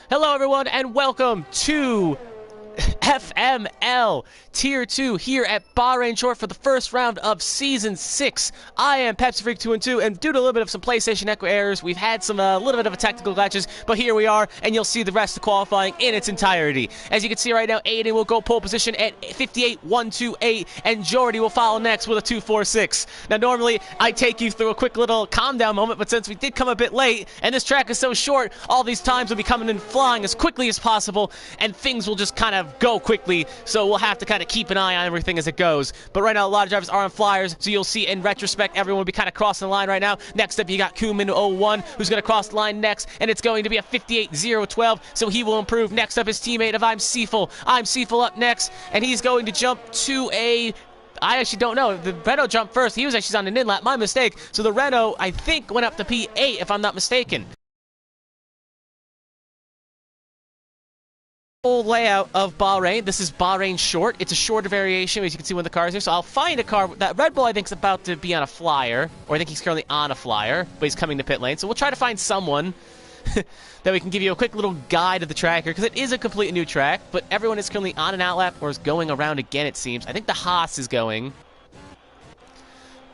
Hello everyone and welcome to FML Tier 2 here at Bahrain Short for the first round of Season 6. I am Pepsi Freak 212, and due to a little bit of some PlayStation Echo errors, we've had some little bit of a technical glitches, but here we are, and you'll see the rest of qualifying in its entirety. As you can see right now, Aiden will go pole position at 58.128, and Jordy will follow next with a 2.46. Now normally, I take you through a quick little calm down moment, but since we did come a bit late, and this track is so short, all these times will be coming in flying as quickly as possible, and things will just kind of go quickly, so we'll have to kind of keep an eye on everything as it goes. But right now, a lot of drivers are on flyers, so you'll see in retrospect, everyone will be kind of crossing the line right now. Next up, you got Kuma Kumar, who's going to cross the line next, and it's going to be a 58.012, so he will improve. Next up, his teammate of I'm Seaful up next, and he's going to jump to a... I actually don't know. The Renault jumped first. He was actually on an in-lap. My mistake. So the Renault, I think, went up to P8, if I'm not mistaken. Full layout of Bahrain. This is Bahrain Short. It's a shorter variation, as you can see when the car is here. So I'll find a car that Red Bull I think is about to be on a flyer, or I think he's currently on a flyer, but he's coming to pit lane. So we'll try to find someone that we can give you a quick little guide of the track here, because it is a completely new track, but everyone is currently on an outlap or is going around again, it seems. I think the Haas is going.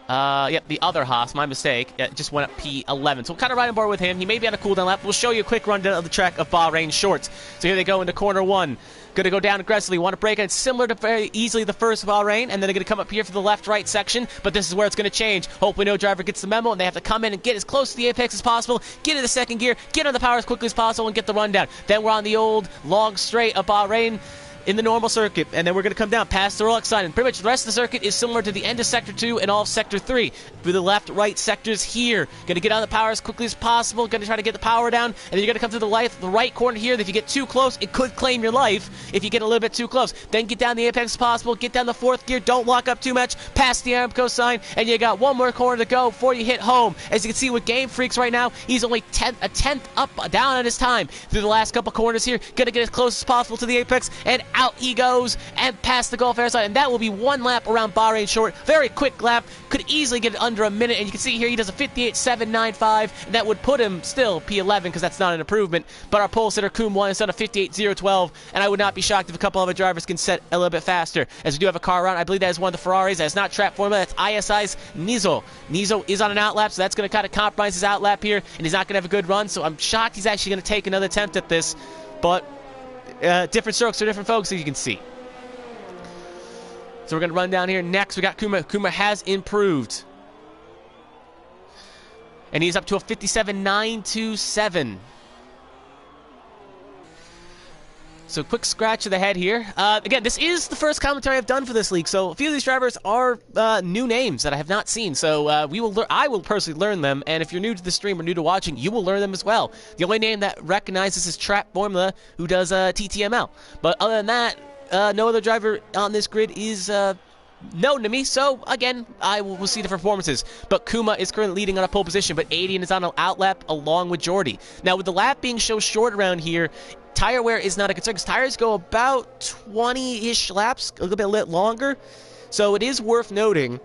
Yep, the other Haas, my mistake, just went up P11. So we'll kind of ride on board with him. He may be on a cooldown lap. We'll show you a quick rundown of the track of Bahrain Shorts. So here they go into corner one. Going to go down aggressively. Want to break it. It's similar to very easily the first Bahrain, and then they're going to come up here for the left-right section, but this is where it's going to change. Hopefully no driver gets the memo, and they have to come in and get as close to the apex as possible, get in the second gear, get on the power as quickly as possible, and get the rundown. Then we're on the old long straight of Bahrain in the normal circuit, and then we're going to come down past the Rolex sign, and pretty much the rest of the circuit is similar to the end of Sector 2 and all of Sector 3. Through the left-right sectors here. Going to get on the power as quickly as possible, going to try to get the power down, and then you're going to come to the right corner here. If you get too close, it could claim your life if you get a little bit too close. Then get down the apex as possible, get down the fourth gear, don't lock up too much, past the Aramco sign, and you got one more corner to go before you hit home. As you can see with Game Freaks right now, he's only a tenth up, down on his time through the last couple corners here. Going to get as close as possible to the apex, and out he goes, and past the Gulf Air sign, and that will be one lap around Bahrain Short. Very quick lap, could easily get it under a minute, and you can see here he does a 58.795, and that would put him still P11 because that's not an improvement, but our pole sitter Kumar is on a 58.012, and I would not be shocked if a couple other drivers can set a little bit faster, as we do have a car around. I believe that is one of the Ferraris. That is not track formula. That's ISI's Nizo. Nizo is on an outlap, so that's going to kind of compromise his outlap here, and he's not going to have a good run, so I'm shocked he's actually going to take another attempt at this, but different strokes for different folks, as you can see. So we're going to run down here. Next, we got Kuma. Kuma has improved, and he's up to a 57.927. So quick scratch of the head here. Again, this is the first commentary I've done for this league, so a few of these drivers are new names that I have not seen. So I will personally learn them, and if you're new to the stream or new to watching, you will learn them as well. The only name that recognizes is Trap Formula, who does TTML. But other than that, no other driver on this grid is known to me, so again, I will see the performances. But Kuma is currently leading on a pole position, but Adian is on an outlap along with Jordy. Now, with the lap being so short around here, tire wear is not a concern, because tires go about 20-ish laps, a little bit longer. So it is worth noting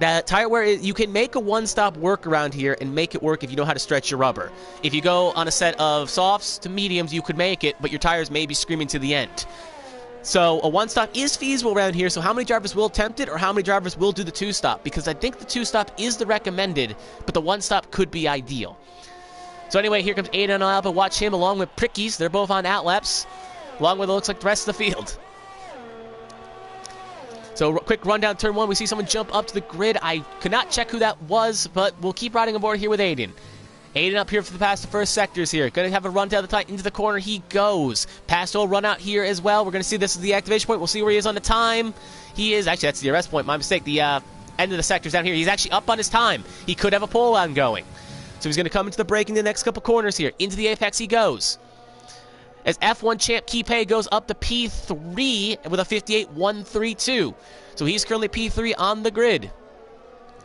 that tire wear, you can make a one-stop work around here and make it work if you know how to stretch your rubber. If you go on a set of softs to mediums, you could make it, but your tires may be screaming to the end. So a one-stop is feasible around here, so how many drivers will attempt it, or how many drivers will do the two-stop? Because I think the two-stop is the recommended, but the one-stop could be ideal. So anyway, here comes Aiden on Alpha. Watch him along with Prickies. They're both on outlaps, along with it looks like the rest of the field. So quick run down turn one. We see someone jump up to the grid. I could not check who that was, but we'll keep riding aboard here with Aiden. Aiden up here for the past the first sectors here. Going to have a run down the tight into the corner. He goes. Past old run out here as well. We're going to see this is the activation point. We'll see where he is on the time. He is, actually that's the arrest point. My mistake. The end of the sectors down here. He's actually up on his time. He could have a pole on going. So he's going to come into the braking the next couple corners here. Into the apex he goes. As F1 champ Kipe goes up to P3 with a 58.132. So he's currently P3 on the grid.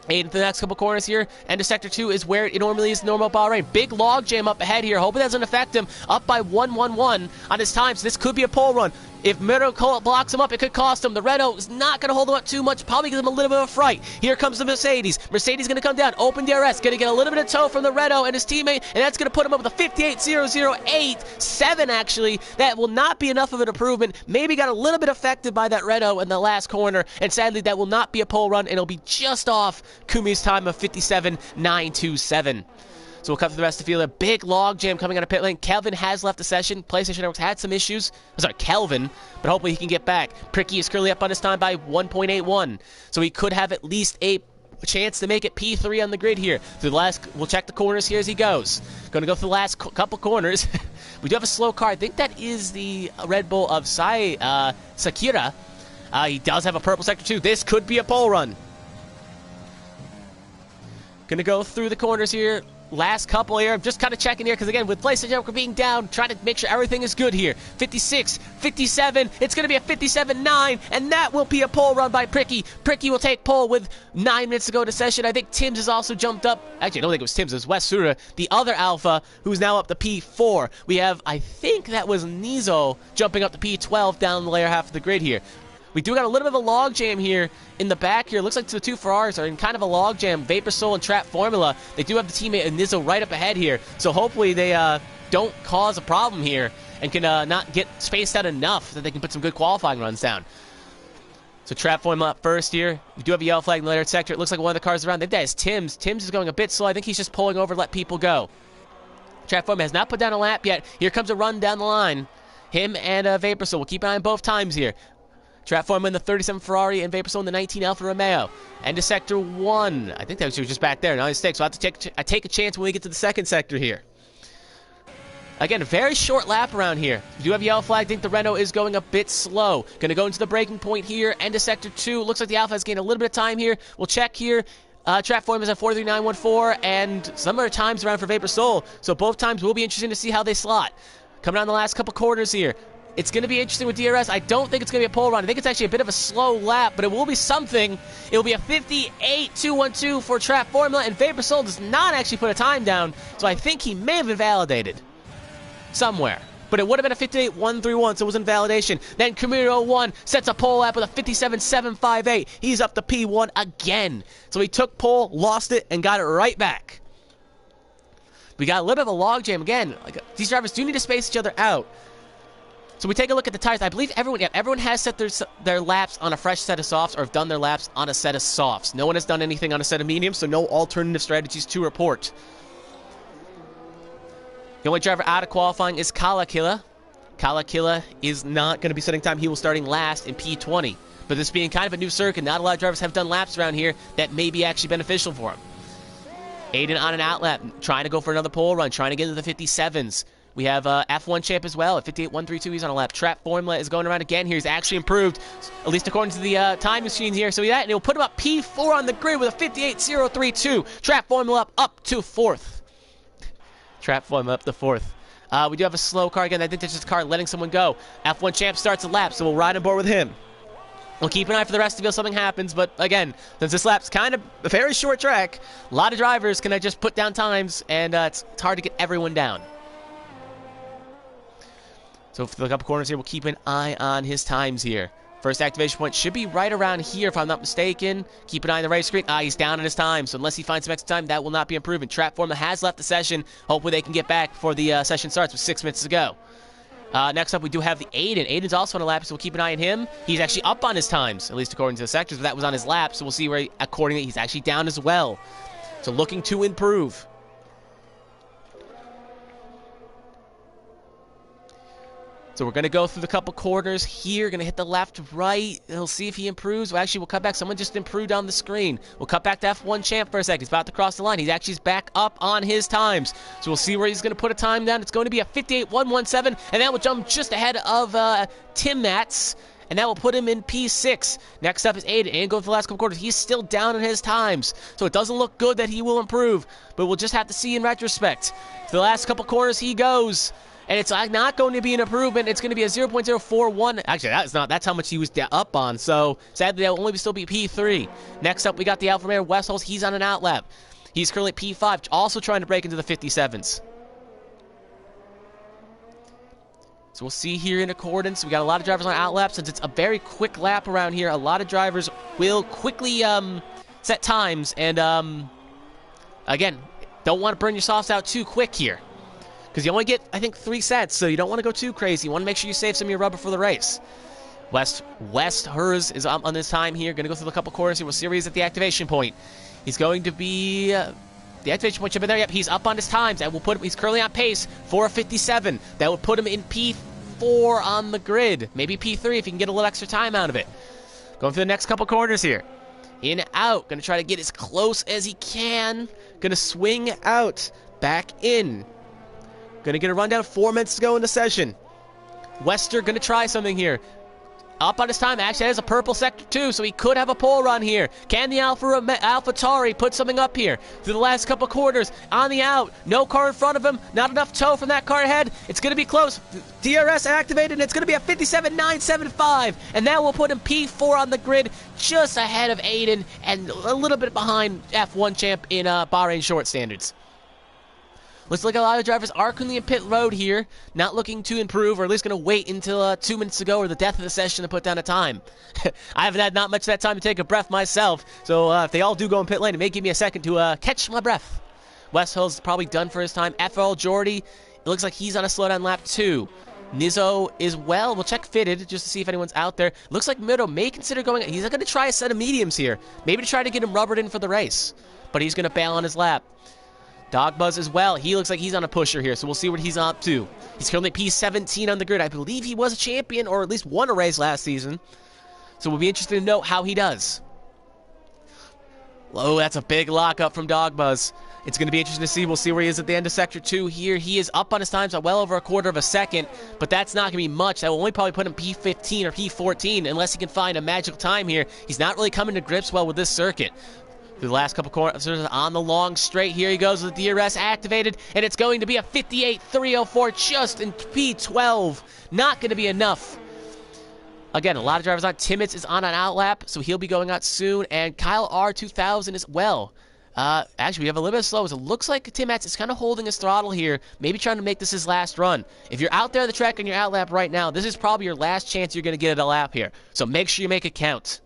Into the next couple corners here, and to Sector 2 is where it normally is normal Bahrain. Big log jam up ahead here. Hope it doesn't affect him. Up by 1:11 on his time, so this could be a pole run. If Miro blocks him up, it could cost him. The Renault is not going to hold him up too much, probably gives him a little bit of a fright. Here comes the Mercedes. Mercedes going to come down, open DRS, going to get a little bit of tow from the Renault and his teammate, and that's going to put him up with a 58.008.7 actually. That will not be enough of an improvement. Maybe got a little bit affected by that Renault in the last corner, and sadly that will not be a pole run, and it'll be just off Kumi's time of 57.927. So we'll cut through the rest of the field. A big log jam coming out of pit lane. Kelvin has left the session. PlayStation Networks had some issues. I'm sorry, Kelvin, but hopefully he can get back. Pricky is currently up on his time by 1.81, so he could have at least a chance to make it P3 on the grid here. Through the last, we'll check the corners here as he goes. Going to go through the last couple corners. We do have a slow car. I think that is the Red Bull of Sakira. He does have a purple sector too. This could be a pole run. Going to go through the corners here. Last couple here, I'm just kind of checking here because again, with PlayStation Network being down, trying to make sure everything is good here. 56, 57, it's going to be a 57.9, and that will be a pole run by Pricky. Pricky will take pole with 9 minutes to go to session. I think Tim's has also jumped up. Actually, I don't think it was Tim's, it was Wes Sura, the other Alpha, who's now up to P4. We have, I think that was Nizo jumping up to P12 down the layer half of the grid here. We do got a little bit of a log jam here in the back here. Looks like the two Ferraris are in kind of a log jam. Vapor Soul and Trap Formula. They do have the teammate Nizzo right up ahead here. So hopefully they don't cause a problem here and can not get spaced out enough that they can put some good qualifying runs down. So Trap Formula up first here. We do have a yellow flag in the later sector. It looks like one of the cars around. I think that is Tim's. Tim's is going a bit slow. I think he's just pulling over to let people go. Trap Formula has not put down a lap yet. Here comes a run down the line. Him and Vapor Soul. We'll keep an eye on both times here. Trap Formula in the 37 Ferrari and Vapor Soul in the 19 Alfa Romeo. And to Sector 1. I think that was just back there. No mistake. So I have to take a chance when we get to the second sector here. Again, a very short lap around here. We do have a yellow flag. I think the Renault is going a bit slow. Going to go into the braking point here. End of Sector 2. Looks like the Alpha has gained a little bit of time here. We'll check here. Trap Formula is at 43914. And some other times around for Vapor Soul. So both times will be interesting to see how they slot. Coming down the last couple corners here. It's going to be interesting with DRS. I don't think it's going to be a pole run. I think it's actually a bit of a slow lap, but it will be something. It will be a 58.212 for Trap Formula, and Vapor Soul does not actually put a time down, so I think he may have invalidated somewhere. But it would have been a 58.131, so it was invalidation. Then Camilo 01 sets a pole lap with a 57.758. He's up to P1 again. So he took pole, lost it, and got it right back. We got a little bit of a logjam again. These drivers do need to space each other out. So we take a look at the tires. I believe everyone has set their laps on a fresh set of softs or have done their laps on a set of softs. No one has done anything on a set of mediums, so no alternative strategies to report. The only driver out of qualifying is Kalakilla. Kalakilla is not going to be setting time. He will starting last in P20. But this being kind of a new circuit, not a lot of drivers have done laps around here that may be actually beneficial for him. Aiden on an out lap, trying to go for another pole run, trying to get into the 57s. We have F1 champ as well at 58.132. He's on a lap. Trap Formula is going around again here. He's actually improved, at least according to the time machine here. So and it'll put him up P4 on the grid with a 58.032. Trap Formula up to 4th. Trap Formula up to 4th. We do have a slow car again. I think that's just a car letting someone go. F1 champ starts a lap, so we'll ride on board with him. We'll keep an eye for the rest of the field if something happens, but again, since this lap's kind of a very short track, a lot of drivers can just put down times, and it's hard to get everyone down. So for the couple corners here, we'll keep an eye on his times here. First activation point should be right around here, if I'm not mistaken. Keep an eye on the right screen. He's down on his time, so unless he finds some extra time, that will not be improving. Trap Formula has left the session. Hopefully they can get back before the session starts with 6 minutes to go. Next up, we do have the Aiden. Aiden's also on a lap, so we'll keep an eye on him. He's actually up on his times, at least according to the sectors, but that was on his lap, so we'll see where, accordingly, he's actually down as well. So looking to improve. So we're going to go through the couple quarters here. Going to hit the left, right. We'll see if he improves. Well, actually, we'll cut back. Someone just improved on the screen. We'll cut back to F1 champ for a second. He's about to cross the line. He's actually back up on his times. So we'll see where he's going to put a time down. It's going to be a 58.117, and that will jump just ahead of Tim Matz, and that will put him in P6. Next up is Aiden. Aiden going for the last couple quarters. He's still down on his times, so it doesn't look good that he will improve, but we'll just have to see in retrospect. To the last couple corners he goes. And it's not going to be an improvement. It's going to be a 0.041. Actually, that's not. That's how much he was up on. So, sadly, that will only still be P3. Next up, we got the Alfa Romeo Westholz. He's on an out lap. He's currently P5, also trying to break into the 57s. So we'll see here in accordance. We got a lot of drivers on out lap. Since it's a very quick lap around here, a lot of drivers will quickly set times. And again, don't want to burn your softs out too quick here, because you only get, I think, 3 sets, so you don't want to go too crazy. You want to make sure you save some of your rubber for the race. West Hers is on this time here. Going to go through a couple corners here. We'll see where he's at the activation point. He's going to be... the activation point should have been there. Yep, he's up on his times. That will put him, he's currently on pace for a 57. That would put him in P4 on the grid. Maybe P3 if he can get a little extra time out of it. Going for the next couple corners here. In, out. Going to try to get as close as he can. Going to swing out. Back in. Going to get a rundown. 4 minutes to go in the session. Wester going to try something here. Up on his time. Actually, has a purple sector too, so he could have a pole run here. Can the AlphaTauri put something up here through the last couple quarters? On the out. No car in front of him. Not enough tow from that car ahead. It's going to be close. DRS activated, and it's going to be a 57.975. And that will put him P4 on the grid, just ahead of Aiden and a little bit behind F1 champ in Bahrain short standards. Looks like a lot of drivers are currently in pit road here, not looking to improve, or at least going to wait until 2 minutes to go or the death of the session to put down a time. I haven't had not much of that time to take a breath myself, so if they all do go in pit lane, it may give me a second to catch my breath. West Hill's probably done for his time. FRL Jordy, it looks like he's on a slowdown lap 2. Nizzo is well. We'll check fitted just to see if anyone's out there. Looks like Miro may consider going. He's going to try a set of mediums here, maybe to try to get him rubbered in for the race, but he's going to bail on his lap. Dogbuzz as well. He looks like he's on a pusher here, so we'll see what he's up to. He's currently P17 on the grid. I believe he was a champion, or at least won a race last season. So we'll be interested to know how he does. Oh, that's a big lockup from Dogbuzz. It's going to be interesting to see. We'll see where he is at the end of Sector 2 here. He is up on his times by well over a quarter of a second, but that's not going to be much. That will only probably put him P15 or P14 unless he can find a magical time here. He's not really coming to grips well with this circuit. Through the last couple corners on the long straight. Here he goes with the DRS activated, and it's going to be a 58.304 just in P12. Not going to be enough. Again, a lot of drivers on. Timmets is on an out lap, so he'll be going out soon, and Kyle R 2000 as well. Actually, we have a little bit of slow. So it looks like Timmets is kind of holding his throttle here, maybe trying to make this his last run. If you're out there on the track and you're out lap right now, this is probably your last chance you're going to get at a lap here. So make sure you make it count.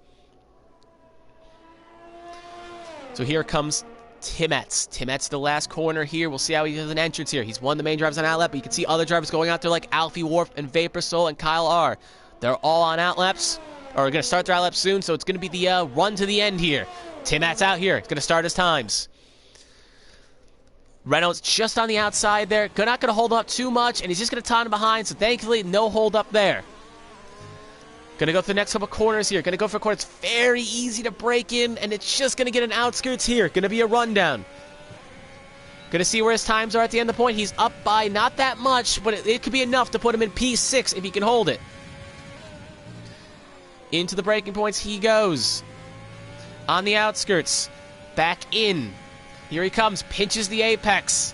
So here comes Timmets. Timmets the last corner here. We'll see how he does an entrance here. He's one of the main drivers on outlap, but you can see other drivers going out there like Alfie Wharf and Vapor Soul and Kyle R. They're all on outlaps, or are going to start their outlaps soon, so it's going to be the run to the end here. Timmets out here. He's going to start his times. Reynolds just on the outside there. Not going to hold up too much, and he's just going to time behind, so thankfully no hold up there. Going to go through the next couple corners here. Going to go for a corner. It's very easy to break in, and it's just going to get an outskirts here. Going to be a rundown. Going to see where his times are at the end of the point. He's up by not that much, but it could be enough to put him in P6 if he can hold it. Into the breaking points he goes. On the outskirts. Back in. Here he comes. Pinches the apex.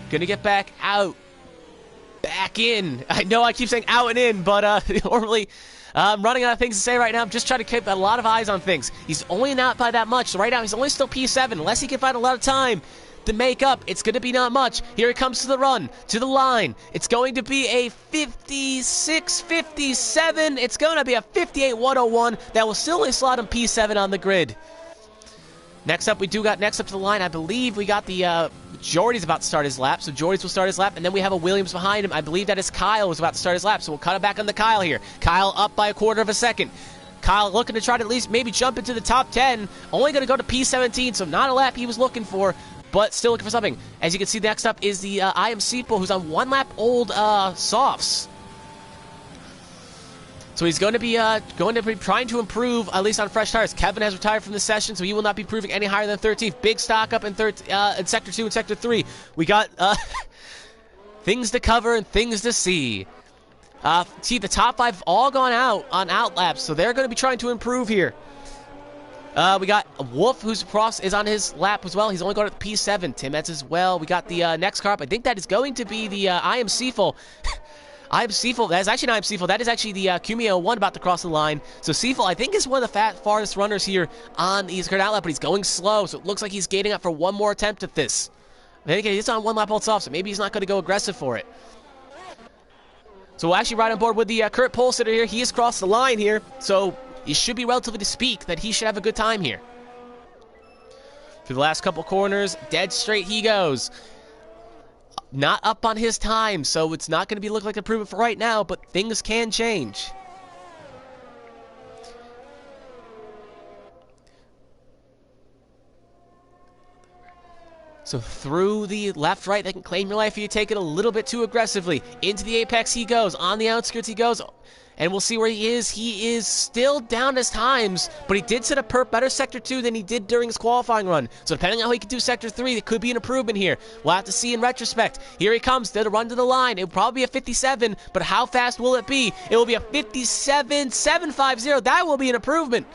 Going to get back out. Back in. I know I keep saying out and in, but normally... I'm running out of things to say right now. I'm just trying to keep a lot of eyes on things. He's only not by that much. So right now, he's only still P7. Unless he can find a lot of time to make up, it's going to be not much. Here he comes to the run, to the line. It's going to be a 56.57. It's going to be a 58.101. That will still only slot him P7 on the grid. Next up, next up to the line, I believe we got the Jordy's about to start his lap, so Jordy's will start his lap, and then we have a Williams behind him. I believe that is Kyle who's about to start his lap, so we'll cut it back on the Kyle here. Kyle up by a quarter of a second. Kyle looking to try to at least maybe jump into the top 10. Only going to go to P17, so not a lap he was looking for, but still looking for something. As you can see, next up is the IMC Pool, who's on 1 lap old softs. So he's going to be trying to improve, at least on fresh tires. Kevin has retired from the session, so he will not be improving any higher than 13th. Big stock up in Sector 2 and Sector 3. We got things to cover and things to see. See, the top 5 have all gone out on outlaps, so they're going to be trying to improve here. We got Wolf, who's across, is on his lap as well. He's only going to P7. Timmets as well. We got the next car up. I think that is going to be the IMC Full. I'm Seaful. That is actually not Seaful. That is actually the Kumio 1 about to cross the line. So Seaful, I think, is one of the farthest runners here on the current outlet, but he's going slow, so it looks like he's gating up for one more attempt at this. I think he's on 1 lap old soft, so maybe he's not going to go aggressive for it. So we'll actually ride on board with the current pole sitter here. He has crossed the line here, so it should be relatively to speak that he should have a good time here. Through the last couple corners, dead straight he goes. Not up on his time, so it's not going to be looking like an improvement for right now, but things can change. So through the left, right, they can claim your life if you take it a little bit too aggressively. Into the apex he goes. On the outskirts he goes. And we'll see where he is. He is still down his times, but he did set a better Sector 2 than he did during his qualifying run. So depending on how he can do Sector 3, it could be an improvement here. We'll have to see in retrospect. Here he comes to the run to the line. It will probably be a 57, but how fast will it be? It will be a 57.750. That will be an improvement.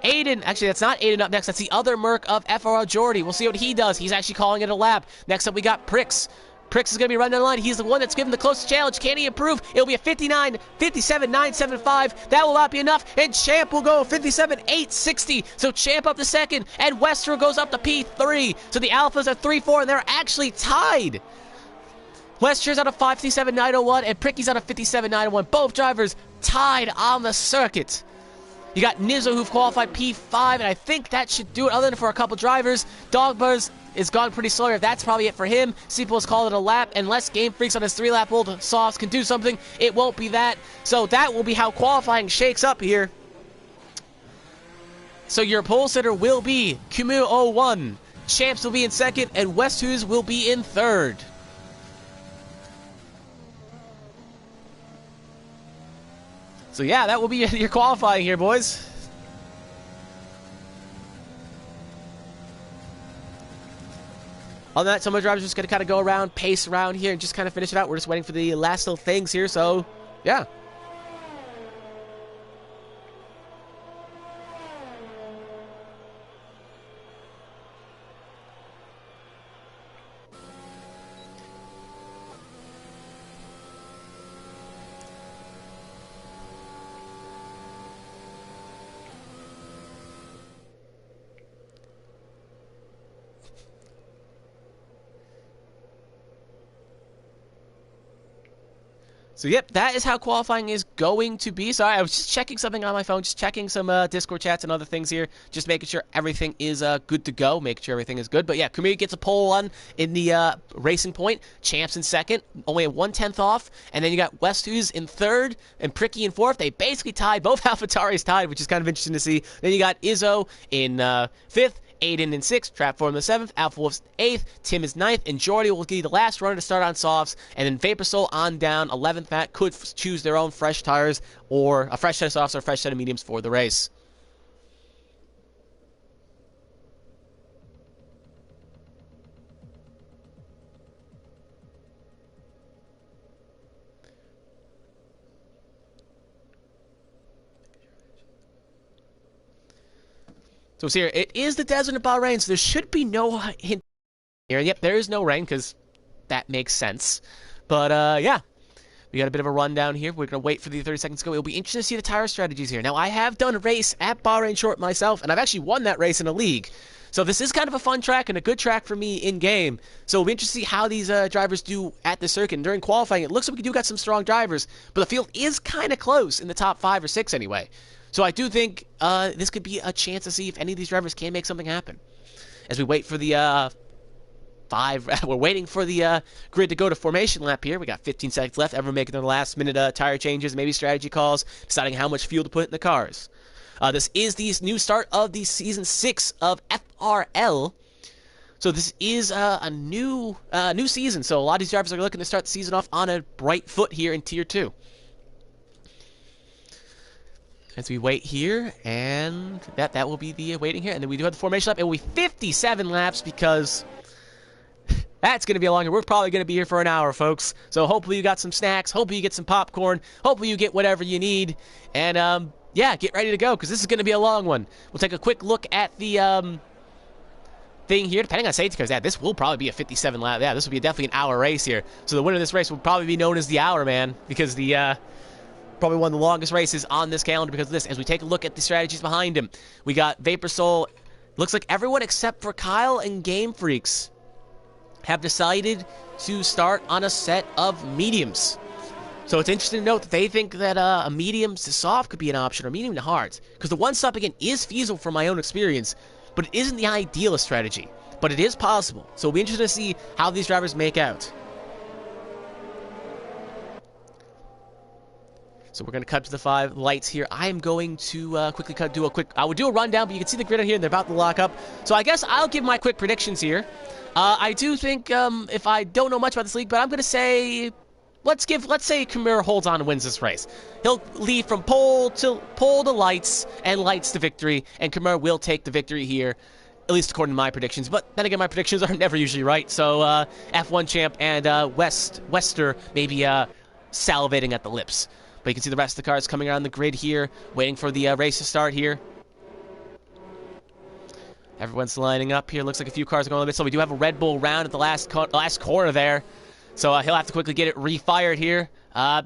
Aiden, actually that's not Aiden up next, that's the other Merc of FRL Jordy. We'll see what he does. He's actually calling it a lap. Next up we got Prix. Prix is going to be running down the line. He's the one that's given the closest challenge. Can he improve? It'll be a 57.975. That will not be enough. And Champ will go 57.860. So Champ up to second. And Western goes up to P3. So the Alphas are 3-4, and they're actually tied. Wester's out of 57.901, and Pricky's out of 57.901. Both drivers tied on the circuit. You got Nizzo, who've qualified P5, and I think that should do it other than for a couple drivers. Dogbuzz is gone pretty slow here. That's probably it for him. Seapool's called it a lap. Unless Game Freaks on his 3-lap old softs can do something, it won't be that. So that will be how qualifying shakes up here. So your pole sitter will be Kuma 01. Champs will be in second, and Westhus will be in third. So yeah, that will be your qualifying here, boys. Other than that, some of the drivers are just going to kind of go around, pace around here, and just kind of finish it out. We're just waiting for the last little things here, so yeah. So, yep, that is how qualifying is going to be. Sorry, I was just checking something on my phone, just checking some Discord chats and other things here, just making sure everything is good to go, making sure everything is good. But, yeah, Kumir gets a pole on in the racing point. Champs in second, only a 1/10 off. And then you got Westhus in third and Pricky in fourth. They basically tied. Both AlphaTauris tied, which is kind of interesting to see. Then you got Izzo in fifth. Aiden in 6th, Trapform in the 7th, Alpha Wolf's 8th, Tim is 9th, and Jordy will be the last runner to start on softs, and then Vapor Soul on down, 11th Matt could choose their own fresh tires, or a fresh set of softs or a fresh set of mediums for the race. So here, it is the desert of Bahrain, so there should be no hint here. Yep, there is no rain, because that makes sense. But, yeah, we got a bit of a rundown here. We're going to wait for the 30 seconds to go. It'll be interesting to see the tire strategies here. Now, I have done a race at Bahrain Short myself, and I've actually won that race in a league. So this is kind of a fun track and a good track for me in-game. So it'll be interesting to see how these drivers do at the circuit. And during qualifying, it looks like we do got some strong drivers, but the field is kind of close in the top 5 or 6 anyway. So I do think this could be a chance to see if any of these drivers can make something happen. As we wait for the we're waiting for the grid to go to formation lap here. We got 15 seconds left. Everyone making their last minute tire changes, maybe strategy calls, deciding how much fuel to put in the cars. This is the new start of the season 6 of FRL. So this is a new season. So a lot of these drivers are looking to start the season off on a bright foot here in Tier 2. As we wait here, and that will be the waiting here. And then we do have the formation lap. It will be 57 laps because that's going to be a longer. We're probably going to be here for an hour, folks. So hopefully you got some snacks. Hopefully you get some popcorn. Hopefully you get whatever you need. And, yeah, get ready to go because this is going to be a long one. We'll take a quick look at the thing here. Depending on safety cars, yeah, this will probably be a 57 lap. Yeah, this will be definitely an hour race here. So the winner of this race will probably be known as the Hour Man because the probably one of the longest races on this calendar because of this. As we take a look at the strategies behind him, we got Vapor Soul. Looks like everyone except for Kyle and Game Freaks have decided to start on a set of mediums. So it's interesting to note that they think that a medium to soft could be an option, or medium to hard. Because the one stop, again, is feasible from my own experience, but it isn't the ideal strategy. But it is possible. So it'll be interesting to see how these drivers make out. So we're going to cut to the 5 lights here. I am going to quickly I would do a rundown, but you can see the grid on here, and they're about to lock up. So I guess I'll give my quick predictions here. I do think, if I don't know much about this league, but I'm going to say, let's say Kumar holds on and wins this race. He'll lead from pole to lights, and lights to victory, and Kumar will take the victory here, at least according to my predictions. But then again, my predictions are never usually right. So F1 champ and Wester maybe salivating at the lips. But you can see the rest of the cars coming around the grid here, waiting for the race to start here. Everyone's lining up here. Looks like a few cars are going a little bit. So we do have a Red Bull round at the last corner there. So he'll have to quickly get it refired here.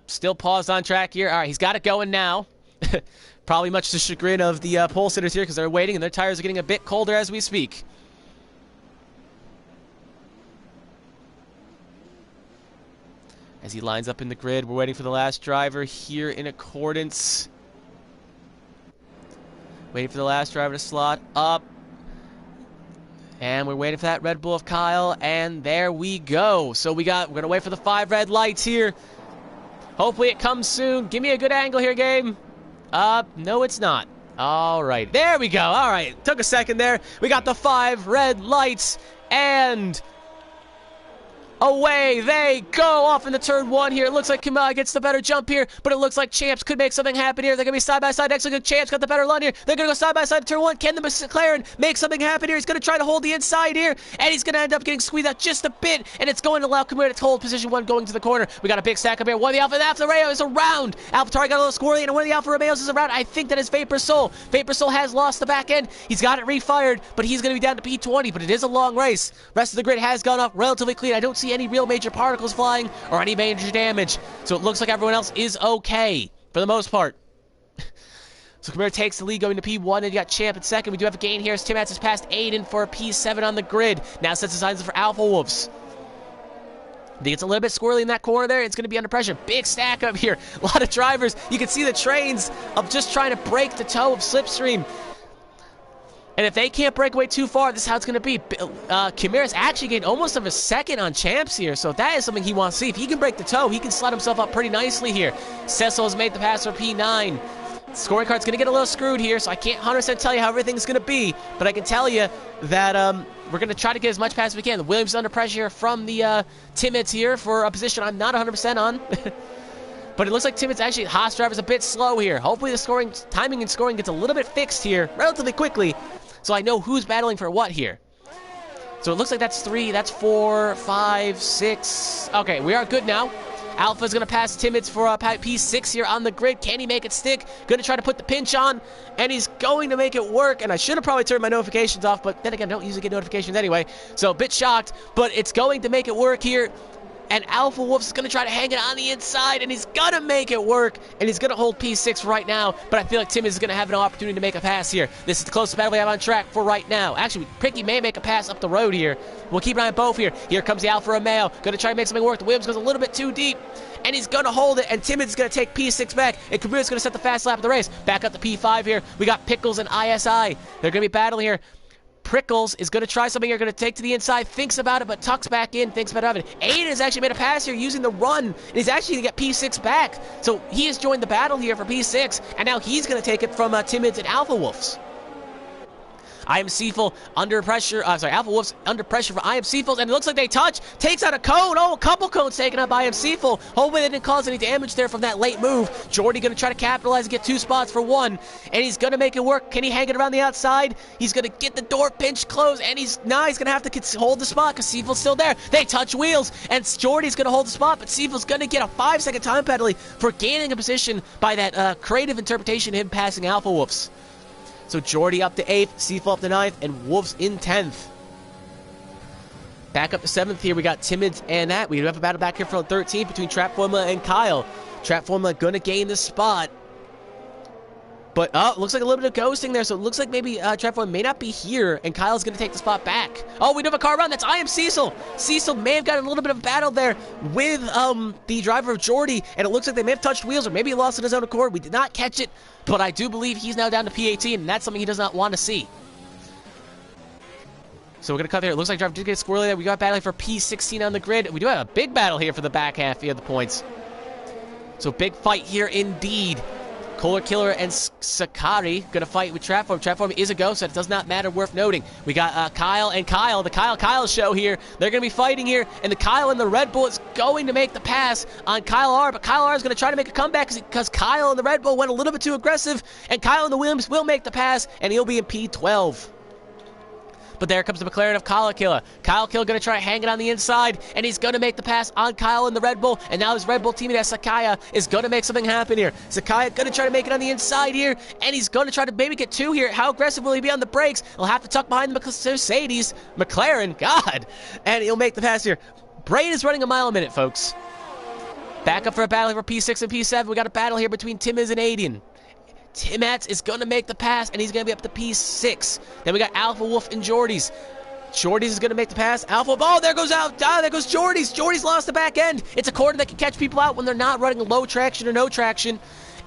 Still paused on track here. All right, he's got it going now. Probably much to the chagrin of the pole sitters here because they're waiting and their tires are getting a bit colder as we speak. As he lines up in the grid, we're waiting for the last driver here in accordance. Waiting for the last driver to slot up. And we're waiting for that Red Bull of Kyle, and there we go. So we're going to wait for the 5 red lights here. Hopefully it comes soon. Give me a good angle here, game. No, it's not. All right, there we go. All right, took a second there. We got the 5 red lights, and away they go off into turn 1 here. It looks like Kuma gets the better jump here, but it looks like Champs could make something happen here. They're going to be side by side. Actually, Champs got the better run here. They're going to go side by side to turn 1. Can the McLaren make something happen here? He's going to try to hold the inside here, and he's going to end up getting squeezed out just a bit, and it's going to allow Kuma to hold position 1 going to the corner. We got a big stack up here. One of the Alfa Romeo is around. AlphaTauri got a little squirrely, and one of the Alfa Romeos is around. I think that is Vapor Soul. Vapor Soul has lost the back end. He's got it refired, but he's going to be down to P20, but it is a long race. Rest of the grid has gone off relatively clean. I don't see any real major particles flying or any major damage, so it looks like everyone else is okay for the most part. So Kumar takes the lead going to P1, and you got Champ in second. We do have a gain here as Tim Hatz has passed Aiden for a P7 on the grid. Now sets the signs for Alpha Wolves. I think it's a little bit squirrely in that corner there. It's going to be under pressure. Big stack up here. A lot of drivers. You can see the trains of just trying to break the toe of Slipstream. And if they can't break away too far, this is how it's going to be. Kimira's actually gained almost of a second on Champs here, so that is something he wants to see. If he can break the toe, he can slot himself up pretty nicely here. Cecil has made the pass for P9. Scoring card's going to get a little screwed here, so I can't 100% tell you how everything's going to be, but I can tell you that we're going to try to get as much pass as we can. Williams is under pressure from the Timmins here for a position I'm not 100% on. But it looks like Timmins actually, Haas driver's a bit slow here. Hopefully the timing and scoring gets a little bit fixed here relatively quickly, so I know who's battling for what here. So it looks like that's 3, that's 4, 5, 6. Okay, we are good now. Alpha's going to pass Timmins for P6 here on the grid. Can he make it stick? Going to try to put the pinch on, and he's going to make it work. And I should have probably turned my notifications off, but then again, I don't usually get notifications anyway. So a bit shocked, but it's going to make it work here. And Alpha Wolf's going to try to hang it on the inside, and he's going to make it work, and he's going to hold P6 right now, but I feel like Timmins is going to have an opportunity to make a pass here. This is the closest battle we have on track for right now. Actually, Pricky may make a pass up the road here. We'll keep an eye on both here. Here comes the Alfa Romeo. Going to try to make something work. The Williams goes a little bit too deep, and he's going to hold it, and Timmins is going to take P6 back, and Kabir's going to set the fast lap of the race. Back up to P5 here. We got Pickles and ISI. They're going to be battling here. Prickles is going to try something here, going to take to the inside, thinks about it, but tucks back in, thinks about it. Aiden has actually made a pass here using the run, and he's actually going to get P6 back. So he has joined the battle here for P6, and now he's going to take it from Timmins and Alpha Wolves. IMC under pressure, Alpha Wolf's under pressure for IMC, and it looks like they touch, takes out a cone. Oh, a couple cones taken up by IMC. Hopefully they didn't cause any damage there from that late move. Jordy going to try to capitalize and get 2 spots for 1, and he's going to make it work. Can he hang it around the outside? He's going to get the door pinch closed, and he's going to have to hold the spot because Seafull's still there. They touch wheels, and Jordy's going to hold the spot, but Seafull's going to get a 5-second time penalty for gaining a position by that creative interpretation of him passing Alpha Wolves. So Jordy up to 8th, Seafull up to 9th, and Wolves in 10th. Back up to 7th here, we got Timmins and that. We have a battle back here for 13th between Trap Formula and Kyle. Trap Formula going to gain the spot. But, looks like a little bit of ghosting there, so it looks like maybe Trevor may not be here, and Kyle's going to take the spot back. Oh, we do have a car run. That's I Am Cecil. Cecil may have got a little bit of a battle there with the driver of Jordy, and it looks like they may have touched wheels, or maybe he lost it his own accord. We did not catch it, but I do believe he's now down to P18, and that's something he does not want to see. So we're going to cut there. It looks like driver did get squirrely there. We got battling for P16 on the grid. We do have a big battle here for the back half of the points. So big fight here indeed. Kohler Killer and Sakari going to fight with Trapform. Trapform is a ghost, so it does not matter, worth noting. We got Kyle and Kyle, the Kyle show here. They're going to be fighting here, and the Kyle and the Red Bull is going to make the pass on Kyle R, but Kyle R is going to try to make a comeback because Kyle and the Red Bull went a little bit too aggressive, and Kyle and the Williams will make the pass, and he'll be in P12. But there comes the McLaren of Kyle Killer. Kyle Killer going to try hanging on the inside, and he's going to make the pass on Kyle and the Red Bull. And now his Red Bull teammate Sakaya is going to make something happen here. Sakaya going to try to make it on the inside here, and he's going to try to maybe get two here. How aggressive will he be on the brakes? He'll have to tuck behind the Mercedes. McLaren, God. And he'll make the pass here. Brain is running a mile a minute, folks. Back up for a battle for P6 and P7. We got a battle here between Timiz and Aiden. Timmats is going to make the pass, and he's going to be up to P6. Then we got Alpha Wolf and Jordy's. Jordy's is going to make the pass. Alpha, oh, there goes out. Ah, there goes Jordy's. Jordy's lost the back end. It's a corner that can catch people out when they're not running low traction or no traction.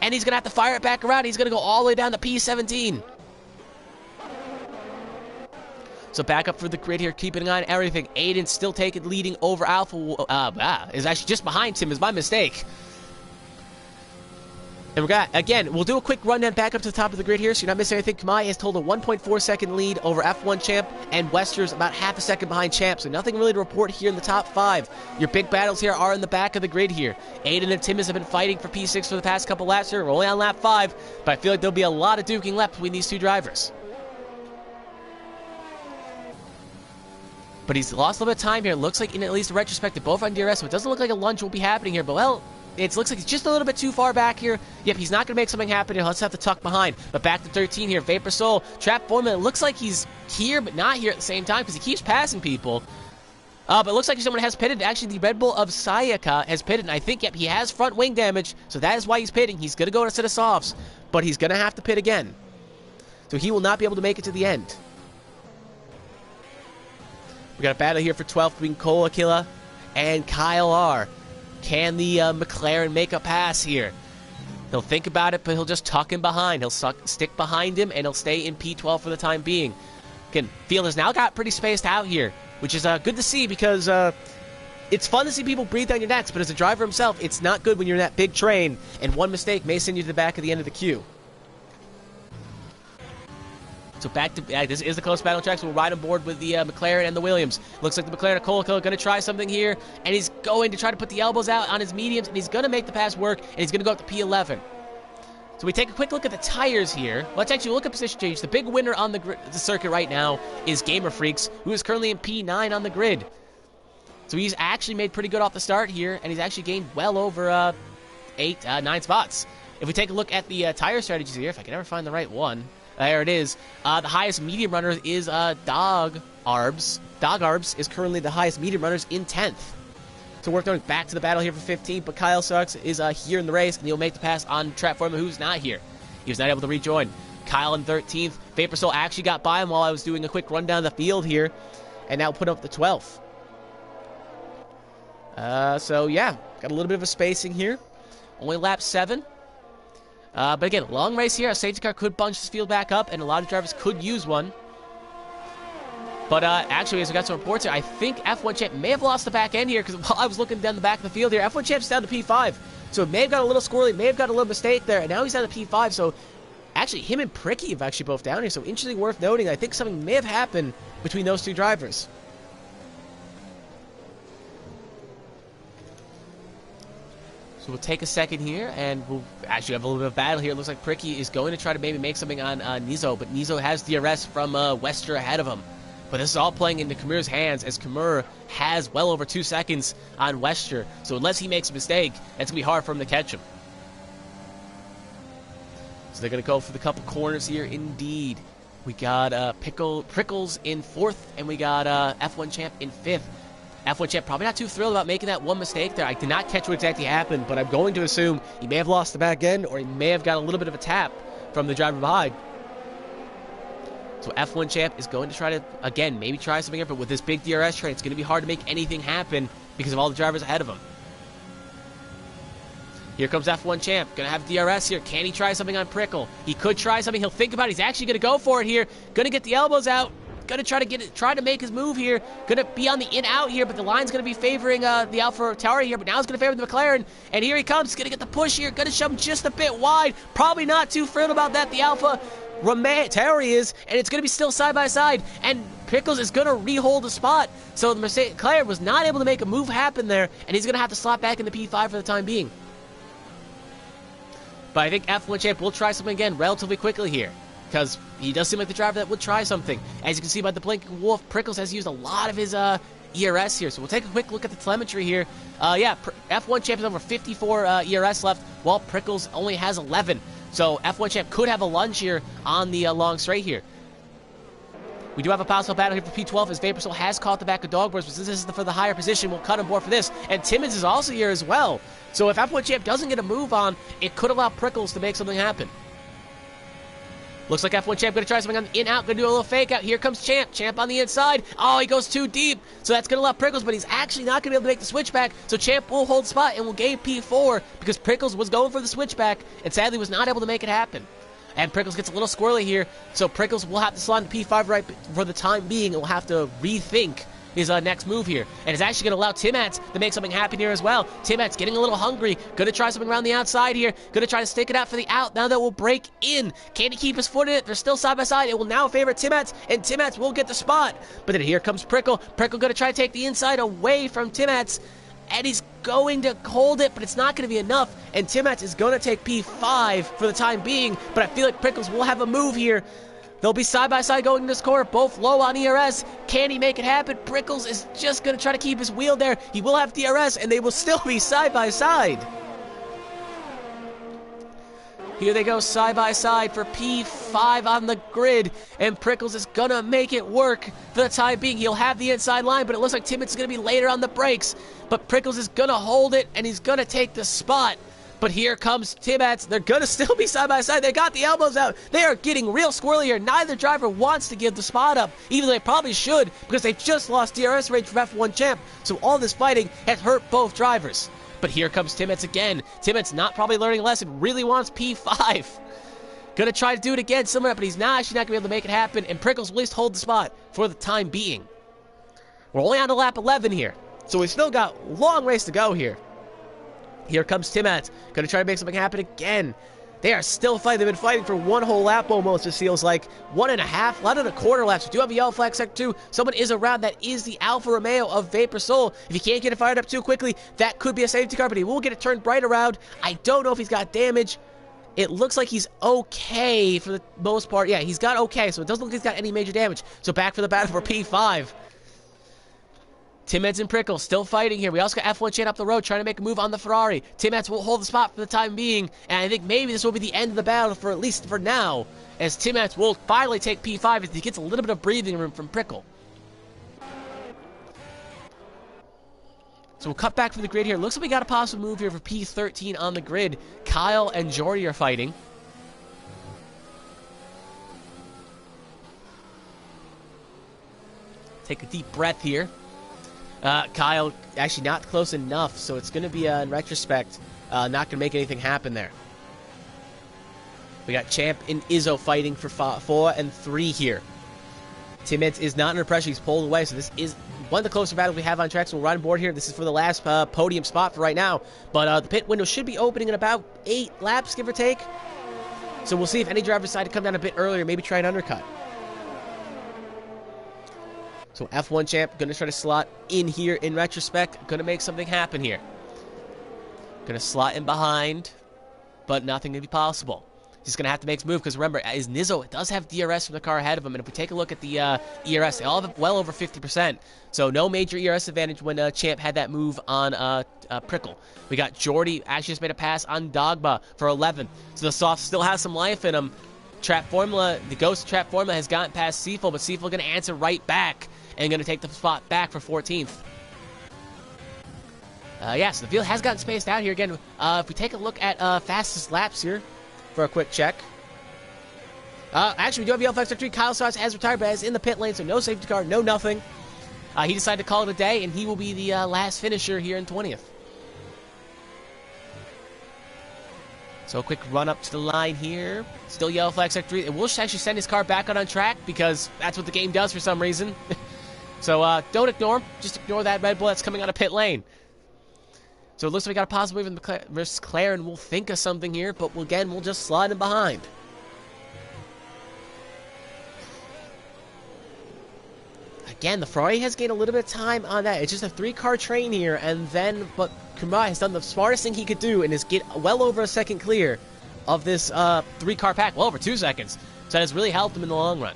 And he's going to have to fire it back around. He's going to go all the way down to P17. So back up for the grid here, keeping an eye on everything. Aiden still leading over Alpha. Is actually just behind Tim, is my mistake. And we got, again, we'll do a quick rundown back up to the top of the grid here, so you're not missing anything. Kamai has told a 1.4 second lead over F1 Champ, and Wester's about half a second behind Champ, so nothing really to report here in the top 5. Your big battles here are in the back of the grid here. Aiden and Timmins have been fighting for P6 for the past couple laps here. We're only on lap 5, but I feel like there'll be a lot of duking left between these two drivers. But he's lost a little bit of time here. It looks like, in at least a retrospective, both on DRS, so it doesn't look like a lunge will be happening here, but well, it looks like he's just a little bit too far back here. Yep, he's not going to make something happen here. Let's have to tuck behind. But back to 13 here. Vapor Soul, Trap Foreman. It looks like he's here, but not here at the same time because he keeps passing people. But it looks like someone has pitted. Actually, the Red Bull of Sayaka has pitted. And I think, yep, he has front wing damage. So that is why he's pitting. He's going to go to a set of softs. But he's going to have to pit again. So he will not be able to make it to the end. We got a battle here for 12th between Kolakilla and Kyle R. Can the McLaren make a pass here? He'll think about it, but he'll just tuck him behind. He'll stick behind him, and he'll stay in P12 for the time being. Again, field has now got pretty spaced out here, which is good to see because it's fun to see people breathe down your necks, but as a driver himself, it's not good when you're in that big train, and one mistake may send you to the back of the end of the queue. So back to this is the close battle track, so we'll ride on board with the McLaren and the Williams. Looks like the McLaren of Cole going to try something here, and he's going to try to put the elbows out on his mediums, and he's going to make the pass work, and he's going to go up to P11. So we take a quick look at the tires here. Let's actually look at position change. The big winner on the circuit right now is Gamer Freaks, who is currently in P9 on the grid. So he's actually made pretty good off the start here, and he's actually gained well over 9 spots. If we take a look at the tire strategies here, if I can ever find the right one. There it is. The highest medium runner is Dog Arbs. Dog Arbs is currently the highest medium runners in 10th. So we're going back to the battle here for 15th, but Kyle Sucks is here in the race, and he'll make the pass on Trap Foreman, who's not here. He was not able to rejoin. Kyle in 13th. Vapor Soul actually got by him while I was doing a quick run down the field here, and now put up the 12th. So yeah, got a little bit of a spacing here. Only lap 7. But again, long race here. A safety car could bunch this field back up, and a lot of drivers could use one. But actually, as we got some reports here, I think F1 Champ may have lost the back end here, because while I was looking down the back of the field here, F1 Champ's down to P5. So it may have got a little squirrely, may have got a little mistake there, and now he's down to P5. So actually, him and Pricky have actually both down here. So interesting, worth noting. I think something may have happened between those two drivers. So we'll take a second here, and we'll actually have a little bit of battle here. It looks like Pricky is going to try to maybe make something on Nizo, but Nizo has DRS from Wester ahead of him. But this is all playing into Kamur's hands, as Kamur has well over 2 seconds on Wester. So unless he makes a mistake, it's going to be hard for him to catch him. So they're going to go for the couple corners here indeed. We got Prickles in 4th, and we got F1 Champ in 5th. F1 Champ probably not too thrilled about making that one mistake there. I did not catch what exactly happened, but I'm going to assume he may have lost the back end, or he may have got a little bit of a tap from the driver behind. So F1 Champ is going to try to, again, maybe try something here, but with this big DRS train, it's going to be hard to make anything happen because of all the drivers ahead of him. Here comes F1 Champ. Going to have DRS here. Can he try something on Prickle? He could try something. He'll think about it. He's actually going to go for it here. Going to get the elbows out. Going to try to make his move here. Going to be on the in-out here, but the line's going to be favoring the Alpha Tauri here, but now it's going to favor the McLaren. And here he comes. Going to get the push here. Going to shove him just a bit wide. Probably not too thrilled about that. The Alpha Tauri is, and it's going to be still side by side. And Pickles is going to re-hold the spot. So the McLaren was not able to make a move happen there, and he's going to have to slot back into P5 for the time being. But I think F1 Champ will try something again relatively quickly here, because he does seem like the driver that would try something. As you can see by the blinking wolf, Prickles has used a lot of his ERS here. So we'll take a quick look at the telemetry here. F1 Champ has over 54 ERS left, while Prickles only has 11. So F1 Champ could have a lunge here on the long straight here. We do have a possible battle here for P12 as Vaporsoul has caught the back of Dogboards, but since this is for the higher position, we'll cut him board for this. And Timmons is also here as well. So if F1 Champ doesn't get a move on, it could allow Prickles to make something happen. Looks like F1 Champ going to try something on the in-out, going to do a little fake out. Here comes Champ. Champ on the inside. Oh, he goes too deep. So that's going to allow Prickles, but he's actually not going to be able to make the switchback. So Champ will hold spot and will gain P4 because Prickles was going for the switchback and sadly was not able to make it happen. And Prickles gets a little squirrely here, so Prickles will have to slot into P5 right for the time being and will have to rethink his next move here. And it's actually going to allow Timats to make something happen here as well. Timats getting a little hungry, going to try something around the outside here, going to try to stick it out for the out. Now that will break in. Can he keep his foot in it? They're still side by side. It will now favor Timats, and Timats will get the spot. But then here comes Prickle. Prickle going to try to take the inside away from Timats, and he's going to hold it, but it's not going to be enough. And Timats is going to take P5 for the time being, but I feel like Prickles will have a move here. They'll be side by side going in this corner, both low on ERS. Can he make it happen? Prickles is just going to try to keep his wheel there. He will have DRS, and they will still be side by side. Here they go side by side for P5 on the grid, and Prickles is going to make it work for the time being. He'll have the inside line, but it looks like Timmons is going to be later on the brakes. But Prickles is going to hold it, and he's going to take the spot. But here comes Timmats. They're going to still be side by side. They got the elbows out. They are getting real squirrely here. Neither driver wants to give the spot up, even though they probably should, because they've just lost DRS range from F1 Champ. So all this fighting has hurt both drivers. But here comes Timmats again. Timmats not probably learning a lesson. Really wants P5. Going to try to do it again, similar, but he's actually not going to be able to make it happen. And Prickles will at least hold the spot for the time being. We're only on to lap 11 here, so we've still got a long ways to go here. Here comes Timmats. Going to try to make something happen again. They are still fighting. They've been fighting for one whole lap almost, it feels like. 1.5, 1.25 laps. We do have a yellow flag sector 2. Someone is around. That is the Alfa Romeo of Vaporsoul. If he can't get it fired up too quickly, that could be a safety car, but he will get it turned right around. I don't know if he's got damage. It looks like he's okay for the most part. Yeah, he's got okay, so it doesn't look like he's got any major damage. So back for the battle for P5. Timmats and Prickles still fighting here. We also got F1 Champ up the road trying to make a move on the Ferrari. Timmats will hold the spot for the time being, and I think maybe this will be the end of the battle for at least for now, as Timmats will finally take P5 as he gets a little bit of breathing room from Prickle. So we'll cut back from the grid here. Looks like we got a possible move here for P13 on the grid. Kyle and Jordy are fighting. Take a deep breath here. Kyle actually not close enough, so it's going to be, in retrospect, not going to make anything happen there. We got Champ and Izzo fighting for 4 and 3 here. Timmins is not under pressure. He's pulled away, so this is one of the closer battles we have on track, so we'll run board here. This is for the last podium spot for right now, but the pit window should be opening in about 8 laps, give or take. So we'll see if any drivers decide to come down a bit earlier, maybe try an undercut. So F1 Champ going to try to slot in here in retrospect. Going to make something happen here. Going to slot in behind, but nothing to be possible. He's going to have to make his move because remember, as Nizzo does have DRS from the car ahead of him, and if we take a look at the ERS, they all have well over 50%. So no major ERS advantage when Champ had that move on Prickle. We got Jordy actually just made a pass on Dogba for 11. So the soft still has some life in him. Trap Formula, the Ghost Trap Formula has gotten past Seaful, but Seaful going to answer right back and going to take the spot back for 14th. So the field has gotten spaced out here again. If we take a look at fastest laps here for a quick check. Actually, we do have yellow flag sector 3. Kyle Sauce has retired, but is in the pit lane, so no safety car, no nothing. He decided to call it a day, and he will be the last finisher here in 20th. So a quick run up to the line here. Still yellow flag sector 3. It will actually send his car back out on track because that's what the game does for some reason. So don't ignore him. Just ignore that Red Bull that's coming out of pit lane. So it looks like we got a possible move versus McLaren. We'll think of something here, but again, we'll just slide him behind. Again, the Ferrari has gained a little bit of time on that. It's just a 3-car train here, and then, but Kumar has done the smartest thing he could do, and is get well over a second clear of this 3-car pack, well over 2 seconds. So that has really helped him in the long run.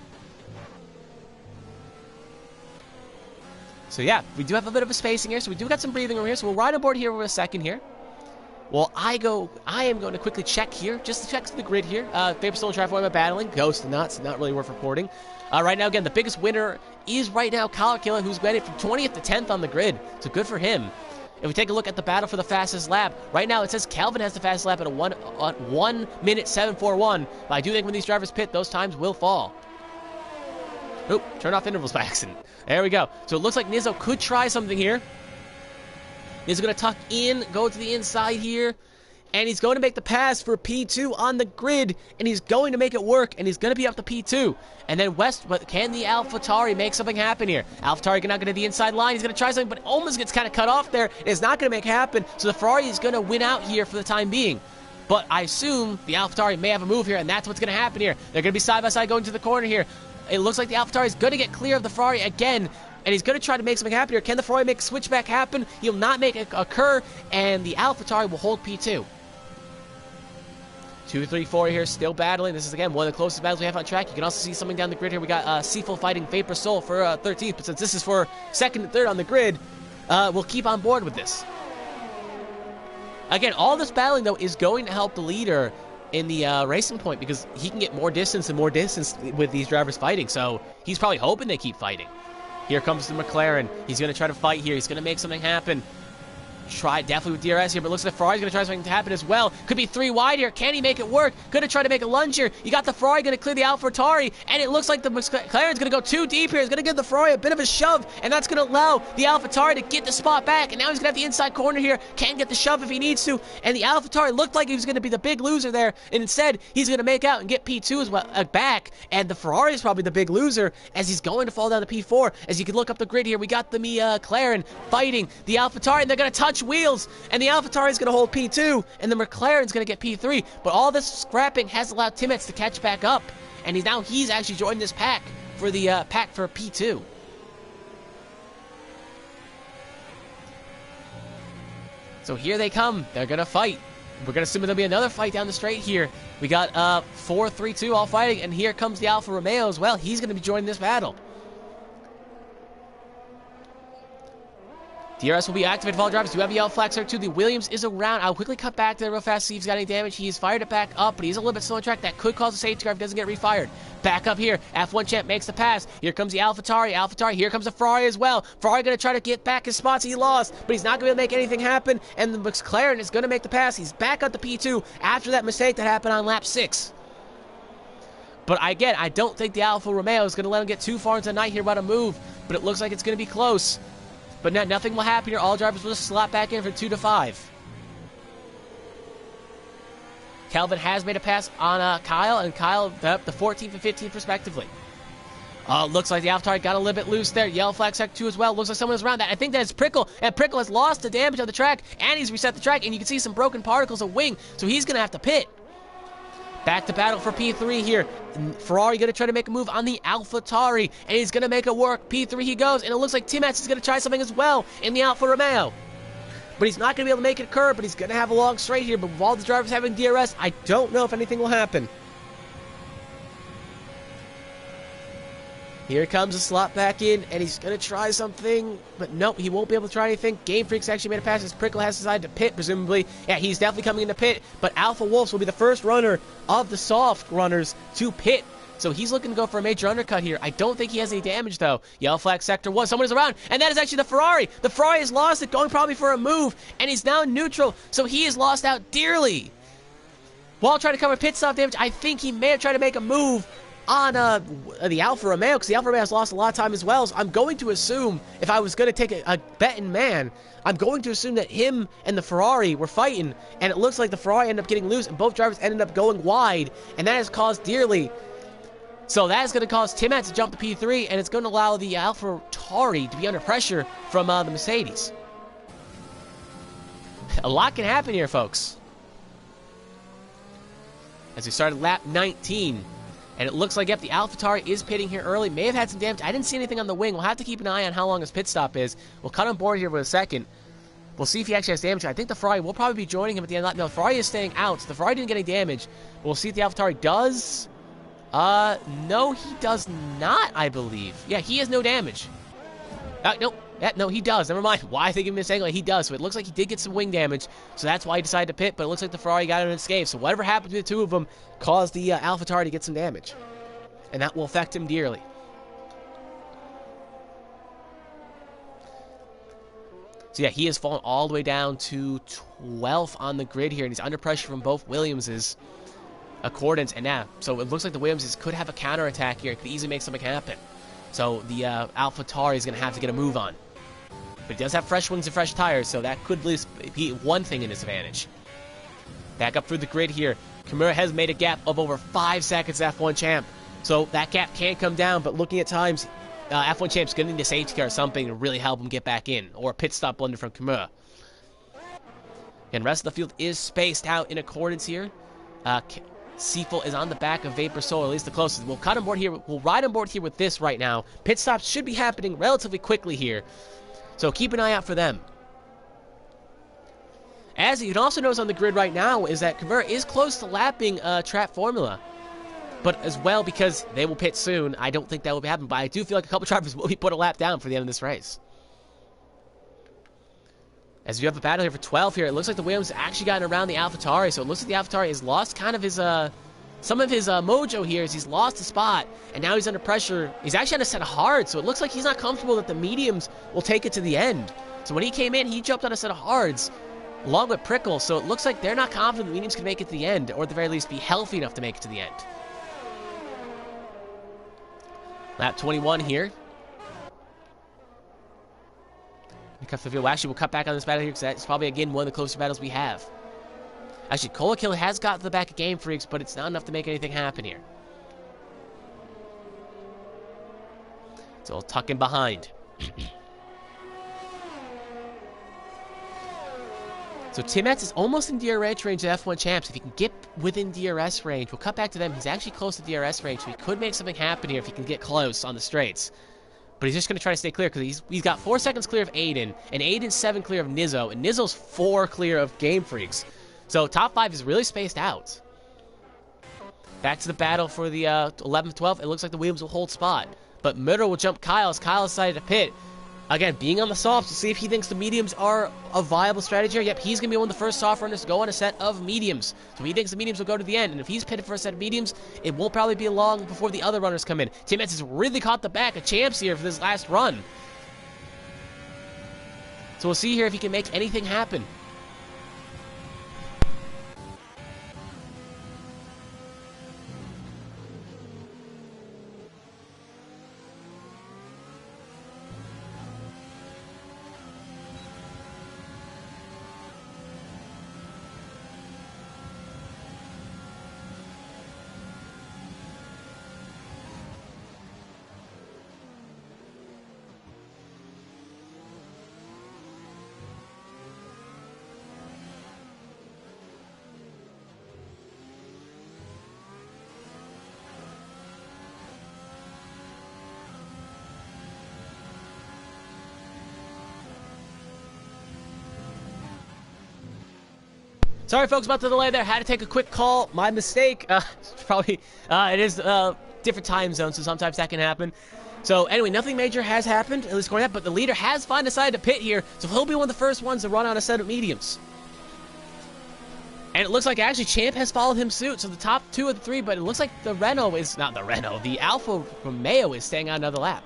So yeah, we do have a bit of a spacing here, so we do got some breathing room here, so we'll ride on board here for a second here. Well, I am going to quickly check here, just to check the grid here. Vapor Stolen Traffic, am I battling? Ghost and Nuts, not really worth reporting. Right now, again, the biggest winner is right now Kyle Killer, who's got it from 20th to 10th on the grid. So good for him. If we take a look at the battle for the fastest lap, right now it says Calvin has the fastest lap at a 1 minute 7:41. But I do think when these drivers pit, those times will fall. Oop, turn off intervals by accident. There we go. So it looks like Nizzo could try something here. He's going to tuck in, go to the inside here, and he's going to make the pass for P2 on the grid, and he's going to make it work, and he's going to be up to P2. And then West, but can the AlphaTauri make something happen here? AlphaTauri not going to the inside line. He's going to try something, but almost gets kind of cut off there. It's not going to make it happen, so the Ferrari is going to win out here for the time being. But I assume the AlphaTauri may have a move here, and that's what's going to happen here. They're going to be side-by-side going to the corner here. It looks like the AlphaTauri is going to get clear of the Ferrari again, and he's going to try to make something happen here. Can the Ferrari make a switchback happen? He'll not make it occur, and the AlphaTauri will hold P2. 2, 3, 4 here, still battling. This is, again, one of the closest battles we have on track. You can also see something down the grid here. We got Seafull fighting Vapor Soul for 13th, but since this is for 2nd and 3rd on the grid, we'll keep on board with this. Again, all this battling, though, is going to help the leader in the racing point because he can get more distance and more distance with these drivers fighting, so he's probably hoping they keep fighting. Here comes the McLaren. He's going to try to fight here. He's going to make something happen. Try definitely with DRS here, but looks like Ferrari's going to try something to happen as well. Could be 3 wide here. Can he make it work? Going to try to make a lunge here. You got the Ferrari going to clear the AlphaTauri, and it looks like the McLaren's going to go too deep here. He's going to give the Ferrari a bit of a shove, and that's going to allow the AlphaTauri to get the spot back, and now he's going to have the inside corner here. Can get the shove if he needs to, and the AlphaTauri looked like he was going to be the big loser there, and instead, he's going to make out and get P2 as well back, and the Ferrari is probably the big loser as he's going to fall down to P4. As you can look up the grid here, we got the McLaren fighting the AlphaTauri, and they're going to touch wheels, and the AlphaTauri is going to hold P2, and the McLaren's going to get P3. But all this scrapping has allowed Timmets to catch back up, and he's actually joined this pack for the pack for P2. So here they come. They're going to fight. We're going to assume there'll be another fight down the straight here. We got 4-3-2 all fighting, and here comes the Alfa Romeo as well. He's going to be joining this battle. DRS will be activated for all drivers. Do have a yellow flag there too. The Williams is around. I'll quickly cut back there real fast, see if he's got any damage. He's fired it back up, but he's a little bit slow on track. That could cause a safety car if he doesn't get refired. Back up here. F1 champ makes the pass. Here comes the AlphaTauri. AlphaTauri. Here comes the Ferrari as well. Ferrari going to try to get back his spots he lost, but he's not going to make anything happen. And the McLaren is going to make the pass. He's back up to P2 after that mistake that happened on lap 6. But again, I don't think the Alfa Romeo is going to let him get too far into the night here about a move, but it looks like it's going to be close. But nothing will happen here. All drivers will just slot back in for 2-5. Calvin has made a pass on Kyle, and Kyle the 14th and 15th respectively. Looks like the AlphaTauri got a little bit loose there. Yellow flag sector 2 as well. Looks like someone is around that. I think that is Prickle, and Prickle has lost the damage on the track, and he's reset the track, and you can see some broken particles of wing, so he's going to have to pit. Back to battle for P3 here. Ferrari going to try to make a move on the AlphaTauri, and he's going to make it work. P3 he goes, and it looks like Timmets is going to try something as well in the Alfa Romeo. But he's not going to be able to make it occur, but he's going to have a long straight here. But with all the drivers having DRS, I don't know if anything will happen. Here comes a slot back in, and he's going to try something, but nope, he won't be able to try anything. Game Freak's actually made a pass as Prickle has decided to pit, presumably. Yeah, he's definitely coming into pit, but Alpha Wolves will be the first runner of the soft runners to pit. So he's looking to go for a major undercut here. I don't think he has any damage, though. Yellow flag sector 1. Someone is around, and that is actually the Ferrari. The Ferrari has lost it, going probably for a move, and he's now neutral, so he has lost out dearly. While trying to cover pit stop damage, I think he may have tried to make a move, on the Alfa Romeo, because the Alfa Romeo has lost a lot of time as well. So I'm going to assume, if I was going to take a bet in man, I'm going to assume that him and the Ferrari were fighting, and it looks like the Ferrari ended up getting loose, and both drivers ended up going wide, and that has caused dearly. So that is going to cause Tim-Matt to jump to P3, and it's going to allow the AlphaTauri to be under pressure from the Mercedes. A lot can happen here, folks. As we started lap 19, and it looks like, yep, the AlphaTauri is pitting here early. May have had some damage. I didn't see anything on the wing. We'll have to keep an eye on how long his pit stop is. We'll cut on board here for a second. We'll see if he actually has damage. I think the Ferrari will probably be joining him at the end of the lap. No, the Ferrari is staying out. So the Ferrari didn't get any damage. We'll see if the AlphaTauri does. No, he does not, I believe. Yeah, he has no damage. Nope. Yeah, no, he does. Never mind. Why I think of him saying he does. So it looks like he did get some wing damage. So that's why he decided to pit. But it looks like the Ferrari got an escape. So whatever happened to the two of them caused the AlphaTauri to get some damage. And that will affect him dearly. So yeah, he has fallen all the way down to 12th on the grid here. And he's under pressure from both Williamses. Accordance, and now, so it looks like the Williamses could have a counterattack here. It could easily make something happen. So the AlphaTauri is going to have to get a move on. But he does have fresh wings and fresh tires, so that could at least be one thing in his advantage. Back up through the grid here. Kimura has made a gap of over 5 seconds to F1 Champ. So that gap can come down, but looking at times, F1 Champ's going to need a safety car or something to really help him get back in, or a pit stop blunder from Kimura. And the rest of the field is spaced out in accordance here. Seafel is on the back of Vapor Soul, at least the closest. We'll cut on board here. We'll ride on board here with this right now. Pit stops should be happening relatively quickly here, so keep an eye out for them. As you can also notice on the grid right now is that Kimura is close to lapping Trap Formula, but as well, because they will pit soon, I don't think that will be happening, but I do feel like a couple drivers will be put a lap down for the end of this race. As you have a battle here for 12 here, it looks like the Williams actually gotten around the AlphaTauri, so it looks like the AlphaTauri has lost kind of his, some of his mojo here, as he's lost a spot, and now he's under pressure. He's actually on a set of hards, so it looks like he's not comfortable that the mediums will take it to the end. So when he came in, he jumped on a set of hards, along with Prickle, so it looks like they're not confident the mediums can make it to the end, or at the very least be healthy enough to make it to the end. Lap 21 here. Actually, we'll cut back on this battle here because that's probably, again, one of the closer battles we have. Actually, Cola Kill has got to the back of Game Freaks, but it's not enough to make anything happen here. So we'll tuck in behind. So Tim-Matt is almost in DRS range of F1 Champs. If he can get within DRS range, we'll cut back to them. He's actually close to DRS range, so he could make something happen here if he can get close on the straights. But he's just going to try to stay clear because he's got 4 seconds clear of Aiden, and Aiden's 7 clear of Nizzo, and Nizzo's 4 clear of Game Freaks. So top 5 is really spaced out. Back to the battle for the 11th, 12th. It looks like the Williams will hold spot. But Murder will jump Kyle as Kyle decided to pit. Again, being on the softs to see if he thinks the mediums are a viable strategy here. Yep, he's going to be one of the first soft runners to go on a set of mediums. So he thinks the mediums will go to the end. And if he's pitted for a set of mediums, it won't probably be long before the other runners come in. Tim-Matt has really caught the back of Champs here for this last run. So we'll see here if he can make anything happen. Sorry, folks, about the delay there. Had to take a quick call. My mistake. It is different time zones, so sometimes that can happen. So, anyway, nothing major has happened, at least according to that, but the leader has finally decided to pit here, so he'll be one of the first ones to run on a set of mediums. And it looks like actually Champ has followed him suit, so the top 2 of the 3, but it looks like the Renault is, not the Renault, the Alfa Romeo is staying on another lap.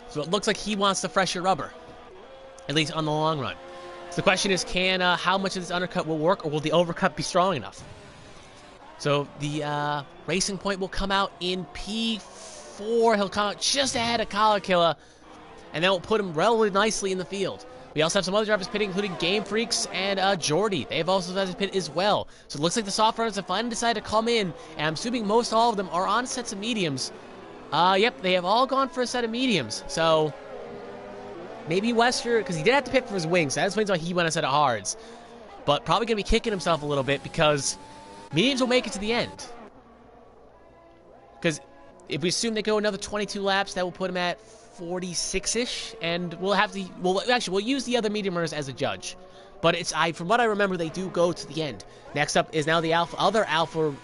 So it looks like he wants the fresher rubber, at least on the long run. So the question is, how much of this undercut will work, or will the overcut be strong enough? So the Racing Point will come out in P4. He'll come out just ahead of Kalakilla, and that will put him relatively nicely in the field. We also have some other drivers pitting, including Game Freaks and Jordy. They have also decided to pit as well. So it looks like the soft runners have finally decided to come in, and I'm assuming most all of them are on sets of mediums. Yep, they have all gone for a set of mediums. So maybe Wester, because he did have to pit for his wings. So that explains why he went a set of hards. But probably going to be kicking himself a little bit because mediums will make it to the end. Because if we assume they go another 22 laps, that will put him at 46-ish, and we'll have to, we'll use the other medium runners as a judge. But from what I remember, they do go to the end. Next up is now the Alpha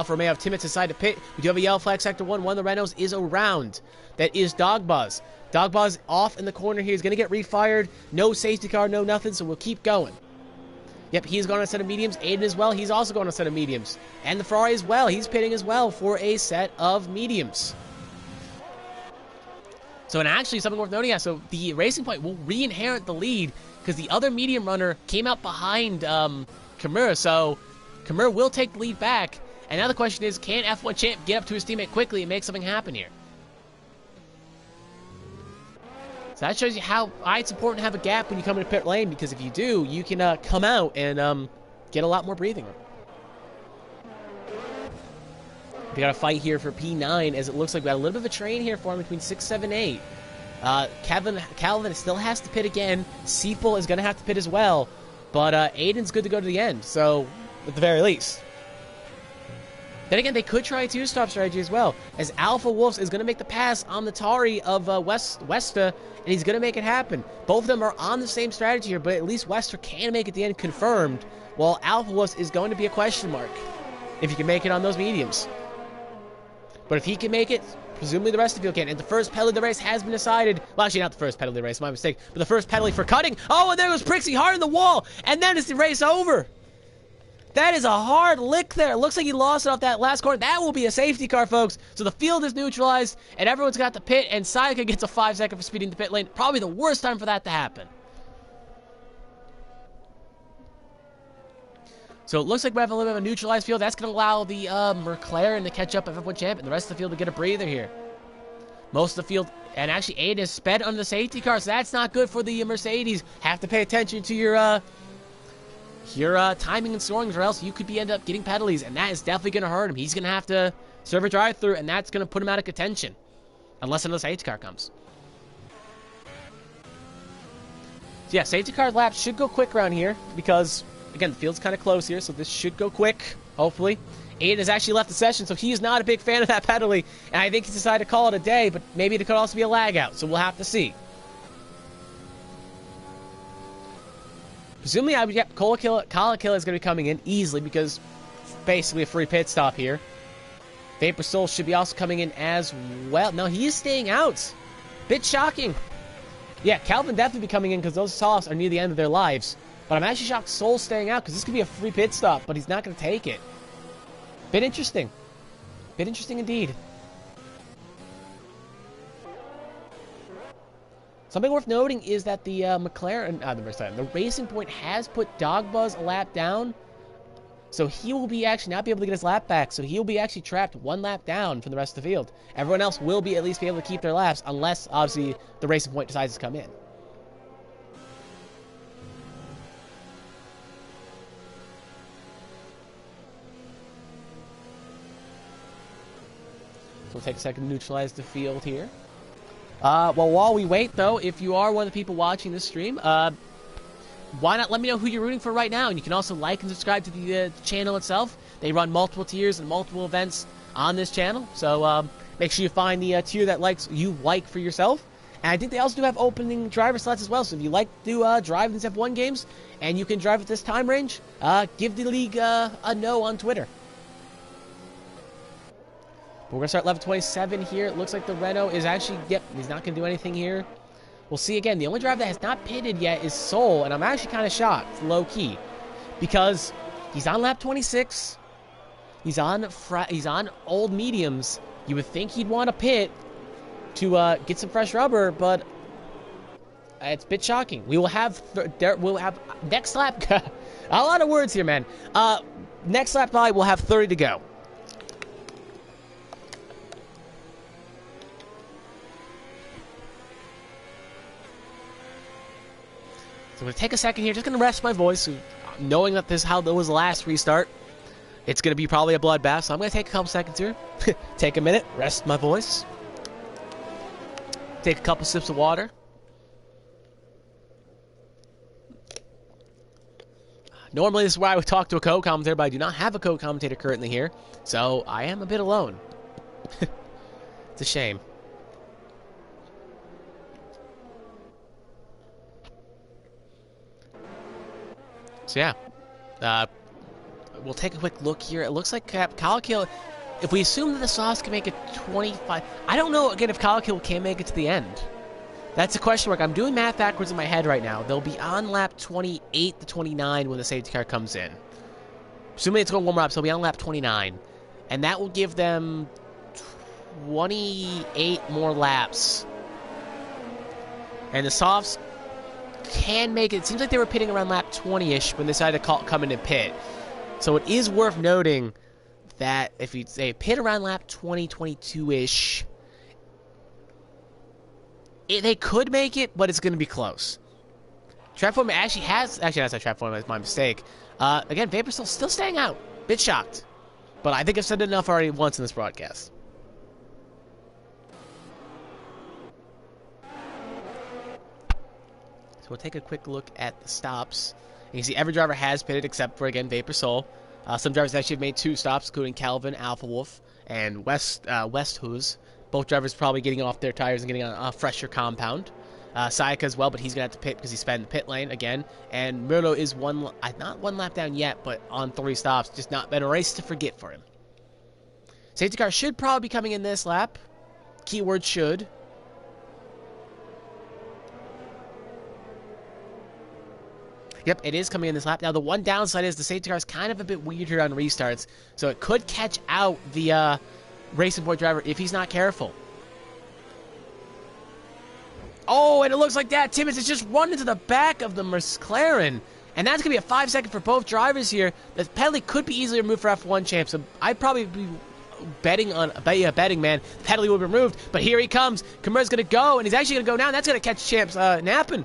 Romeo of Timmins decided to pit. We do have a yellow flag, Sector 1. One of the Renos is around. That is Dogbuzz. Dogbuzz off in the corner here. He's going to get refired. No safety car, no nothing, so we'll keep going. Yep, he's going on a set of mediums. Aiden as well, he's also going on a set of mediums. And the Ferrari as well, he's pitting as well for a set of mediums. So, and actually, something worth noting, so the Racing Point will re-inherit the lead because the other medium runner came out behind Kumar, so Kumar will take the lead back. And now the question is, can F1 Champ get up to his teammate quickly and make something happen here? So that shows you how it's important to have a gap when you come into pit lane, because if you do, you can come out and get a lot more breathing room. We got a fight here for P9, as it looks like we got a little bit of a train here for him between 6, 7, 8. Calvin still has to pit again. Seeple is going to have to pit as well. But Aiden's good to go to the end, so at the very least. Then again, they could try a two-stop strategy as well, as Alpha Wolves is going to make the pass on the Tari of Westa, and he's going to make it happen. Both of them are on the same strategy here, but at least Wester can make it to the end confirmed, while Alpha Wolves is going to be a question mark if he can make it on those mediums. But if he can make it, presumably the rest of you can. And the first penalty of the race has been decided. Well, actually, not the first penalty of the race, my mistake. But the first penalty for cutting. Oh, and there goes Prixie hard in the wall. And then it's the race over. That is a hard lick there. It looks like he lost it off that last corner. That will be a safety car, folks. So the field is neutralized, and everyone's got the pit, and Sayaka gets a 5-second for speeding the pit lane. Probably the worst time for that to happen. So it looks like we have a little bit of a neutralized field. That's going to allow the McLaren to catch up at F1 Champ, and the rest of the field to get a breather here. Most of the field, and actually Aiden is sped under the safety car, so that's not good for the Mercedes. Have to pay attention to your timing and scoring, or else you could end up getting penalties, and that is definitely going to hurt him. He's going to have to serve a drive-through, and that's going to put him out of contention, unless another safety car comes. So yeah, safety car laps should go quick around here, because again, the field's kind of close here, so this should go quick, hopefully. Aiden has actually left the session, so he's not a big fan of that penalty, and I think he's decided to call it a day, but maybe it could also be a lag out, so we'll have to see. Presumably, Kalakilla is going to be coming in easily, because basically a free pit stop here. Vapor Soul should be also coming in as well. No, he is staying out. Bit shocking. Yeah, Calvin definitely be coming in, because those softs are near the end of their lives. But I'm actually shocked Soul's staying out, because this could be a free pit stop, but he's not going to take it. Bit interesting. Bit interesting indeed. Something worth noting is that the the Racing Point has put Dogbuzz a lap down, so he will be actually not be able to get his lap back, so he'll be actually trapped 1 lap down from the rest of the field. Everyone else will be at least be able to keep their laps, unless, obviously, the Racing Point decides to come in. So we'll take a second to neutralize the field here. Well, while we wait, though, if you are one of the people watching this stream, why not let me know who you're rooting for right now? And you can also like and subscribe to the channel itself. They run multiple tiers and multiple events on this channel. So make sure you find the tier that you like for yourself. And I think they also do have opening driver slots as well. So if you like to drive these F1 games and you can drive at this time range, give the league a no on Twitter. We're going to start level 27 here. It looks like the Renault is actually, yep, he's not going to do anything here. We'll see again. The only driver that has not pitted yet is Soul, and I'm actually kind of shocked, low-key, because he's on lap 26. He's on old mediums. You would think he'd want to pit to get some fresh rubber, but it's a bit shocking. We'll have next lap. A lot of words here, man. Next lap, we'll have 30 to go. I'm going to take a second here, just going to rest my voice, knowing that this is how it was the last restart. It's going to be probably a bloodbath, so I'm going to take a couple seconds here. Take a minute, rest my voice. Take a couple sips of water. Normally this is where I would talk to a co-commentator, but I do not have a co-commentator currently here, so I am a bit alone. It's a shame. So yeah, we'll take a quick look here. It looks like Kalakil, if we assume that the Softs can make it 25, I don't know, again, if Kalakil can make it to the end. That's a question mark. I'm doing math backwards in my head right now. They'll be on lap 28 to 29 when the safety car comes in. Assuming it's going one more lap, so they'll be on lap 29. And that will give them 28 more laps. And the Softs can make it. It seems like they were pitting around lap 20-ish when they decided to come in and pit. So it is worth noting that if you say pit around lap 20, 22-ish, they could make it, but it's going to be close. Trap form that's not trap form, that's my mistake. Again, Vapor's still staying out. Bit shocked. But I think I've said enough already once in this broadcast. So we'll take a quick look at the stops. You can see every driver has pitted except for, again, Vapor Soul. Some drivers actually have made 2 stops, including Calvin, Alpha Wolf, and West Who's. Both drivers probably getting off their tires and getting on a fresher compound. Sayaka as well, but he's going to have to pit because he's spent in the pit lane again. And Murdo is not one lap down yet, but on 3 stops. Just not been a race to forget for him. Safety car should probably be coming in this lap. Keyword should. Yep, it is coming in this lap. Now, the one downside is the safety car is kind of a bit weird here on restarts, so it could catch out the Racing Point driver if he's not careful. Oh, and it looks like that Timmons has just run into the back of the McLaren, and that's going to be a 5-second for both drivers here. The penalty could be easily removed for F1 champs, so I'd probably be betting on betting, man. The penalty will be removed, but here he comes. Kumara's going to go, and he's actually going to go now, and that's going to catch champs napping.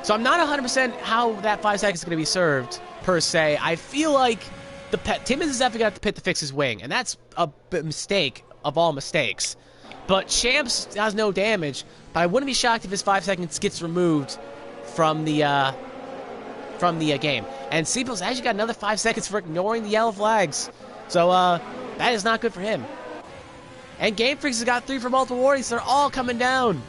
So I'm not 100% how that 5 seconds is going to be served, per se. I feel like Timmons is definitely going to have to pit to fix his wing, and that's a mistake of all mistakes. But Champs has no damage, but I wouldn't be shocked if his 5 seconds gets removed from the game. And Seeple's actually got another 5 seconds for ignoring the yellow flags. So that is not good for him. And Game Freaks has got 3 for multiple warnings. They're all coming down.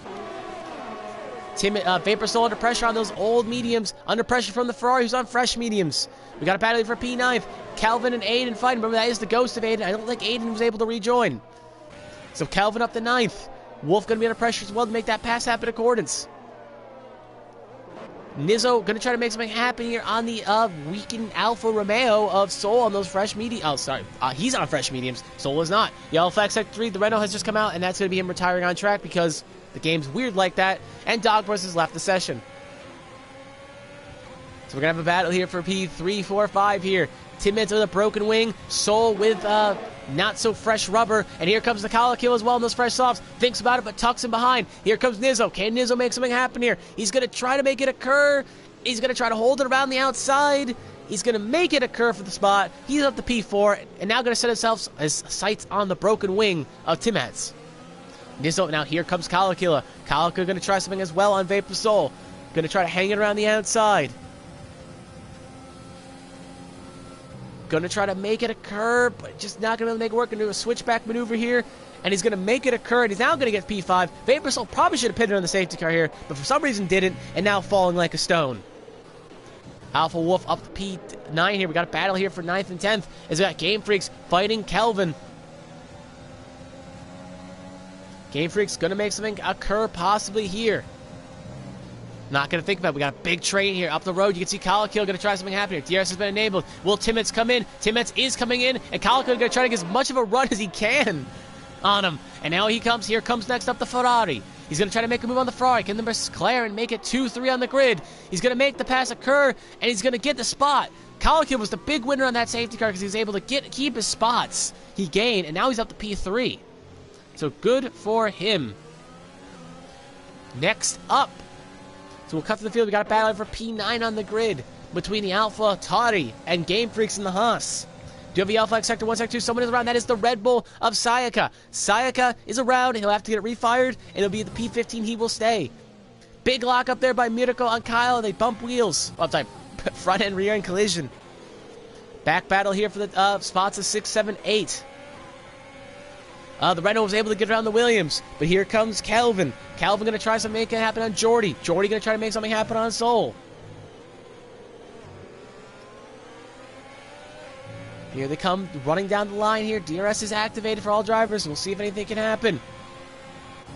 Vapor Soul under pressure on those old mediums. Under pressure from the Ferrari, who's on fresh mediums. We got a battle for P9. Calvin and Aiden fighting. Remember, that is the ghost of Aiden. I don't think Aiden was able to rejoin. So Calvin up to 9th. Wolf going to be under pressure as well to make that pass happen in accordance. Nizzo going to try to make something happen here on the weakened Alfa Romeo of Soul on those fresh mediums. Oh, sorry. He's on fresh mediums. Soul is not. Yellow flag sector 3. The Renault has just come out, and that's going to be him retiring on track because the game's weird like that. And Dogburst has left the session. So we're going to have a battle here for P3, 4, 5 here. Timmons with a broken wing. Soul with not so fresh rubber. And here comes the Kalakil as well in those fresh softs. Thinks about it, but tucks him behind. Here comes Nizzo. Can Nizzo make something happen here? He's going to try to make it occur. He's going to try to hold it around the outside. He's going to make it occur for the spot. He's up to P4. And now going to set his sights on the broken wing of Timmons. Nizzo, now here comes Kalakila. Kalakila going to try something as well on Vapor Soul. Going to try to hang it around the outside. Going to try to make it occur, but just not going to be able to make it work. Going to do a switchback maneuver here, and he's going to make it occur, and he's now going to get P5. Vapor Soul probably should have pitted on the safety car here, but for some reason didn't, and now falling like a stone. Alpha Wolf up to P9 here. We got a battle here for 9th and 10th as we got Game Freaks fighting Kelvin. Game Freaks going to make something occur possibly here. Not going to think about it. We got a big train here up the road. You can see Kalakil going to try something happen here. DRS has been enabled. Will Timmons come in? Timmons is coming in, and Kalakil going to try to get as much of a run as he can on him. And now he comes. Here comes next up the Ferrari. He's going to try to make a move on the Ferrari. Can the McLaren make it 2-3 on the grid? He's going to make the pass occur, and he's going to get the spot. Kalakil was the big winner on that safety car because he was able to keep his spots he gained, and now he's up to P3. So good for him. Next up, so we'll cut to the field. We got a battle for P9 on the grid between the Alpha Tauri and Game Freaks in the Haas. Do you have the Alpha X Sector 1, Sector 2? Someone is around. That is the Red Bull of Sayaka. Sayaka is around. He'll have to get it refired, and it'll be the P15. He will stay. Big lock up there by Mirko on Kyle. They bump wheels. Oh, I'm sorry. Front and rear end collision. Back battle here for the spots of 6, 7, 8. The Renault was able to get around the Williams, but here comes Calvin. Calvin going to try something to make it happen on Jordy. Jordy going to try to make something happen on Soul. Here they come, running down the line here. DRS is activated for all drivers. We'll see if anything can happen.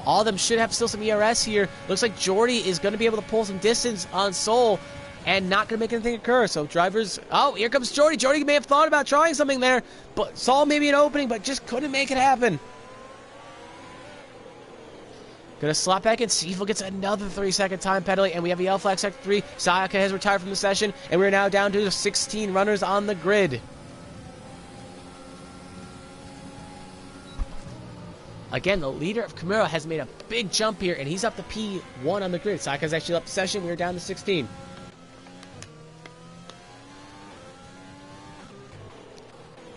All of them should have still some ERS here. Looks like Jordy is going to be able to pull some distance on Soul and not going to make anything occur. So drivers... Oh, here comes Jordy. Jordy may have thought about trying something there, but saw maybe an opening, but just couldn't make it happen. Gonna slot back in. Seifel gets another 3-second time penalty, and we have the Alpha X Sector 3. Sayaka has retired from the session, and we're now down to 16 runners on the grid. Again, the leader of Kimura has made a big jump here, and he's up to P1 on the grid. Sayaka's actually left the session. We're down to 16.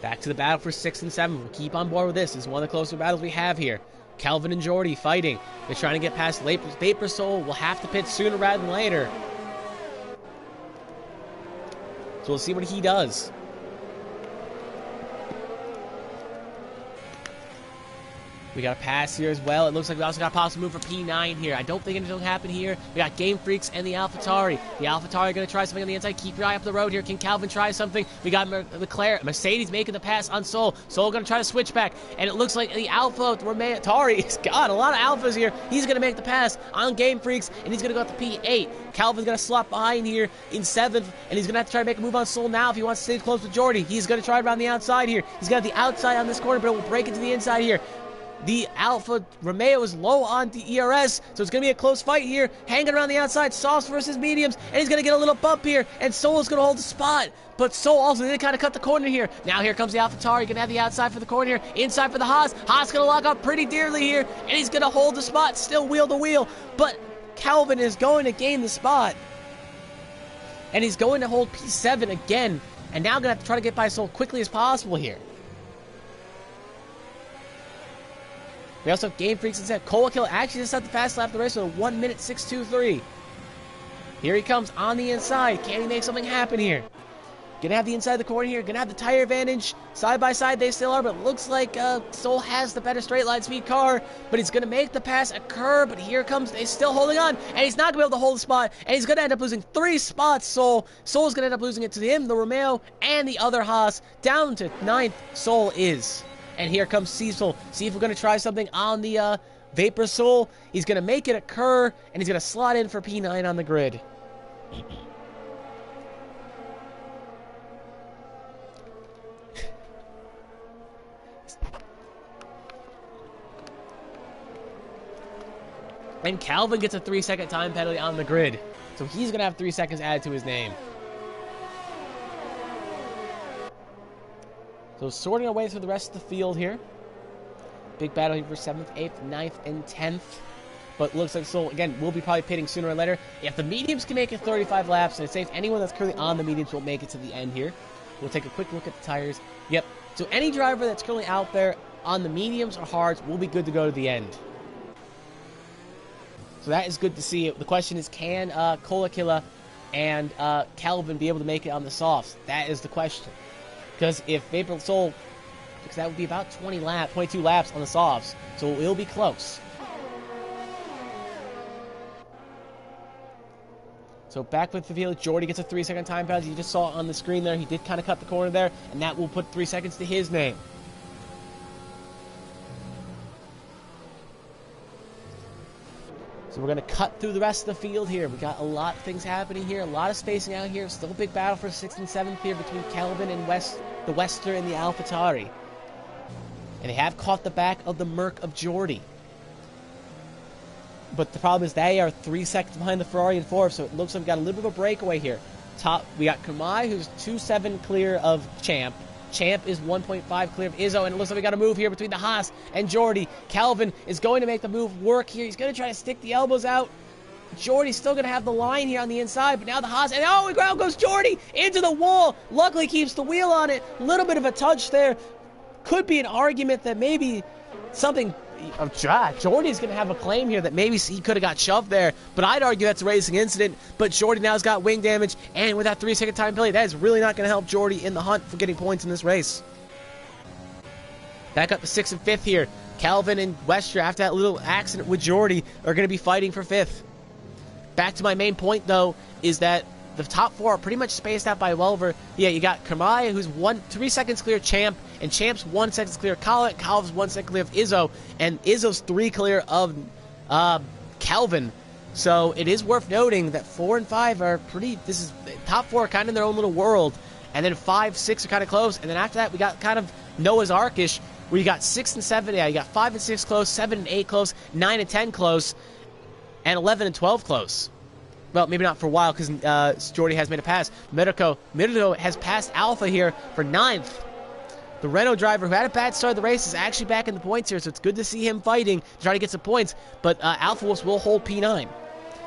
Back to the battle for 6 and 7. We'll keep on board with this. This is one of the closer battles we have here. Calvin and Jordy fighting. They're trying to get past Vapor Soul. We'll have to pit sooner rather than later. So we'll see what he does. We got a pass here as well. It looks like we also got a possible move for P9 here. I don't think anything will happen here. We got Game Freaks and the AlphaTauri. The AlphaTauri are going to try something on the inside. Keep your eye up the road here. Can Calvin try something? We got Leclerc. Mercedes making the pass on Soul. Soul going to try to switch back. And it looks like the AlphaTauri, God, a lot of Alphas here. He's going to make the pass on Game Freaks, and he's going to go up to P8. Calvin's going to slot behind here in 7th, and he's going to have to try to make a move on Soul now if he wants to stay close with Jordy. He's going to try around the outside here. He's got the outside on this corner, but it will break into the inside here. The Alfa Romeo is low on the ERS, so it's going to be a close fight here. Hanging around the outside, softs versus mediums, and he's going to get a little bump here, and Soul is going to hold the spot. But Soul also did kind of cut the corner here. Now here comes the AlphaTauri. Going to have the outside for the corner here. Inside for the Haas. Haas going to lock up pretty dearly here, and he's going to hold the spot, still wheel to wheel. But Calvin is going to gain the spot, and he's going to hold P7 again, and now going to have to try to get by Soul quickly as possible here. We also have Game Freaks instead. Koa Kill actually just had the fast lap of the race with a 1:06.23. Here he comes on the inside. Can he make something happen here? Gonna have the inside of the corner here. Gonna have the tire advantage. Side by side they still are, but it looks like Soul has the better straight line speed car. But he's gonna make the pass occur, but here comes, he's still holding on, and he's not gonna be able to hold the spot, and he's gonna end up losing 3 spots, Soul. Soul's gonna end up losing it to him, the Romeo, and the other Haas. Down to 9th, Soul is. And here comes Seifel. Seifel going to try something on the Vapor Soul. He's going to make it occur, and he's going to slot in for P9 on the grid. And Calvin gets a 3-second time penalty on the grid. So he's going to have 3 seconds added to his name. So sorting our way through the rest of the field here. Big battle here for 7th, 8th, 9th, and 10th. But looks like Soul, again, will be probably pitting sooner or later. If the mediums can make it 35 laps, and it's safe, anyone that's currently on the mediums will make it to the end here. We'll take a quick look at the tires. Yep. So any driver that's currently out there on the mediums or hards will be good to go to the end. So that is good to see. The question is, can Kola Killa and Calvin be able to make it on the softs? That is the question. Because if Vapor Soul, because that would be about 22 laps on the softs, so it'll be close. So back with the field, Jordy gets a 3-second time penalty. You just saw it on the screen there. He did kind of cut the corner there, and that will put 3 seconds to his name. So we're going to cut through the rest of the field here. We got a lot of things happening here, a lot of spacing out here. Still a big battle for 6th and 7th here between Calvin and the Wester and the AlphaTauri. And they have caught the back of the Merc of Jordy. But the problem is they are 3 seconds behind the Ferrari in 4th, so it looks like we got a little bit of a breakaway here. We got Kumai, who's 2-7 clear of Champ. Champ is 1.5 clear of Izzo, and it looks like we got a move here between the Haas and Jordy. Calvin is going to make the move work here. He's going to try to stick the elbows out. Jordy's still going to have the line here on the inside, but now the Haas, and oh, ground goes Jordy into the wall. Luckily keeps the wheel on it. A little bit of a touch there. Could be an argument that maybe something, Jordy's going to have a claim here that maybe he could have got shoved there, but I'd argue that's a racing incident. But Jordy now's got wing damage, and with that 3-second time penalty, that is really not going to help Jordy in the hunt for getting points in this race. Back up to 6th and 5th here. Calvin and Wester, after that little accident with Jordy, are going to be fighting for 5th. Back to my main point, though, is that the top 4 are pretty much spaced out by Welver. Yeah, you got Kamaya, who's 3 seconds clear of Champ, and Champ's 1 second clear of Khaled. Khaled's 1 second clear of Izzo, and Izzo's 3 clear of Calvin. So it is worth noting that 4 and 5 are pretty, this is, top 4 are kind of in their own little world, and then 5, 6 are kind of close, and then after that we got kind of Noah's Ark-ish, where you got 6 and 7, yeah, you got 5 and 6 close, 7 and 8 close, 9 and 10 close, and 11 and 12 close. Well, maybe not for a while because Jordy has made a pass. Mirko has passed Alpha here for 9th. The Renault driver who had a bad start of the race is actually back in the points here, so it's good to see him fighting to try to get some points, but Alpha Wolves will hold P9.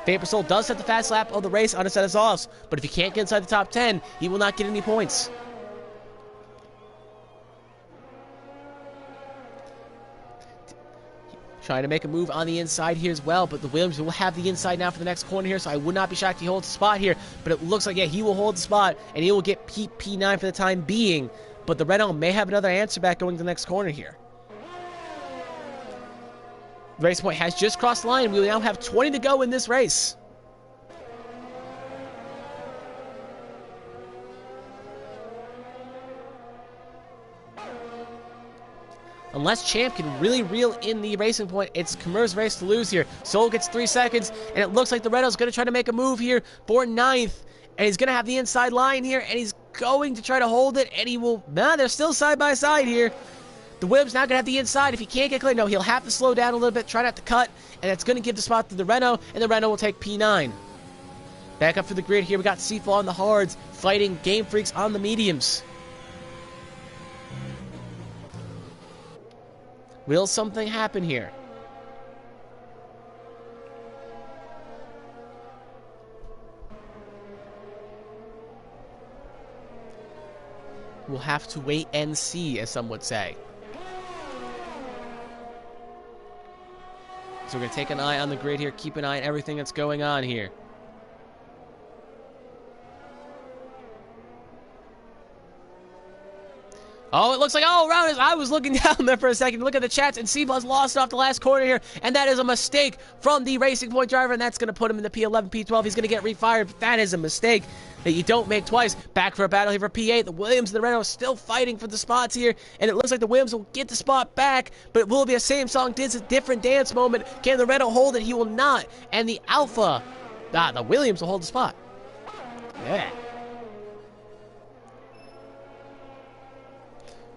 Vapor Soul does set the fast lap of the race on a set of softs, but if he can't get inside the top 10, he will not get any points. Trying to make a move on the inside here as well, but the Williams will have the inside now for the next corner here, so I would not be shocked if he holds the spot here, but it looks like, yeah, he will hold the spot, and he will get P9 for the time being, but the Renault may have another answer back going to the next corner here. Race point has just crossed the line. We will now have 20 to go in this race. Unless Champ can really reel in the racing point, it's Kumar's race to lose here. Soul gets 3 seconds, and it looks like the Renault's going to try to make a move here for 9th. And he's going to have the inside line here, and he's going to try to hold it, and he will... Nah, they're still side by side here. The Williams now going to have the inside. If he can't get clear, no, he'll have to slow down a little bit, try not to cut, and that's going to give the spot to the Renault, and the Renault will take P9. Back up for the grid here, we got Seafall on the hards, fighting Game Freaks on the mediums. Will something happen here? We'll have to wait and see, as some would say. So we're going to take an eye on the grid here, keep an eye on everything that's going on here. Oh, it looks like, oh, around us. I was looking down there for a second. Look at the chats, and Seabuzz lost off the last corner here, and that is a mistake from the Racing Point driver, and that's going to put him in the P11, P12. He's going to get refired, but that is a mistake that you don't make twice. Back for a battle here for P8. The Williams and the Renault are still fighting for the spots here, and it looks like the Williams will get the spot back, but it will be a same song, different dance moment. Can the Renault hold it? He will not, and the Alpha, the Williams will hold the spot. Yeah.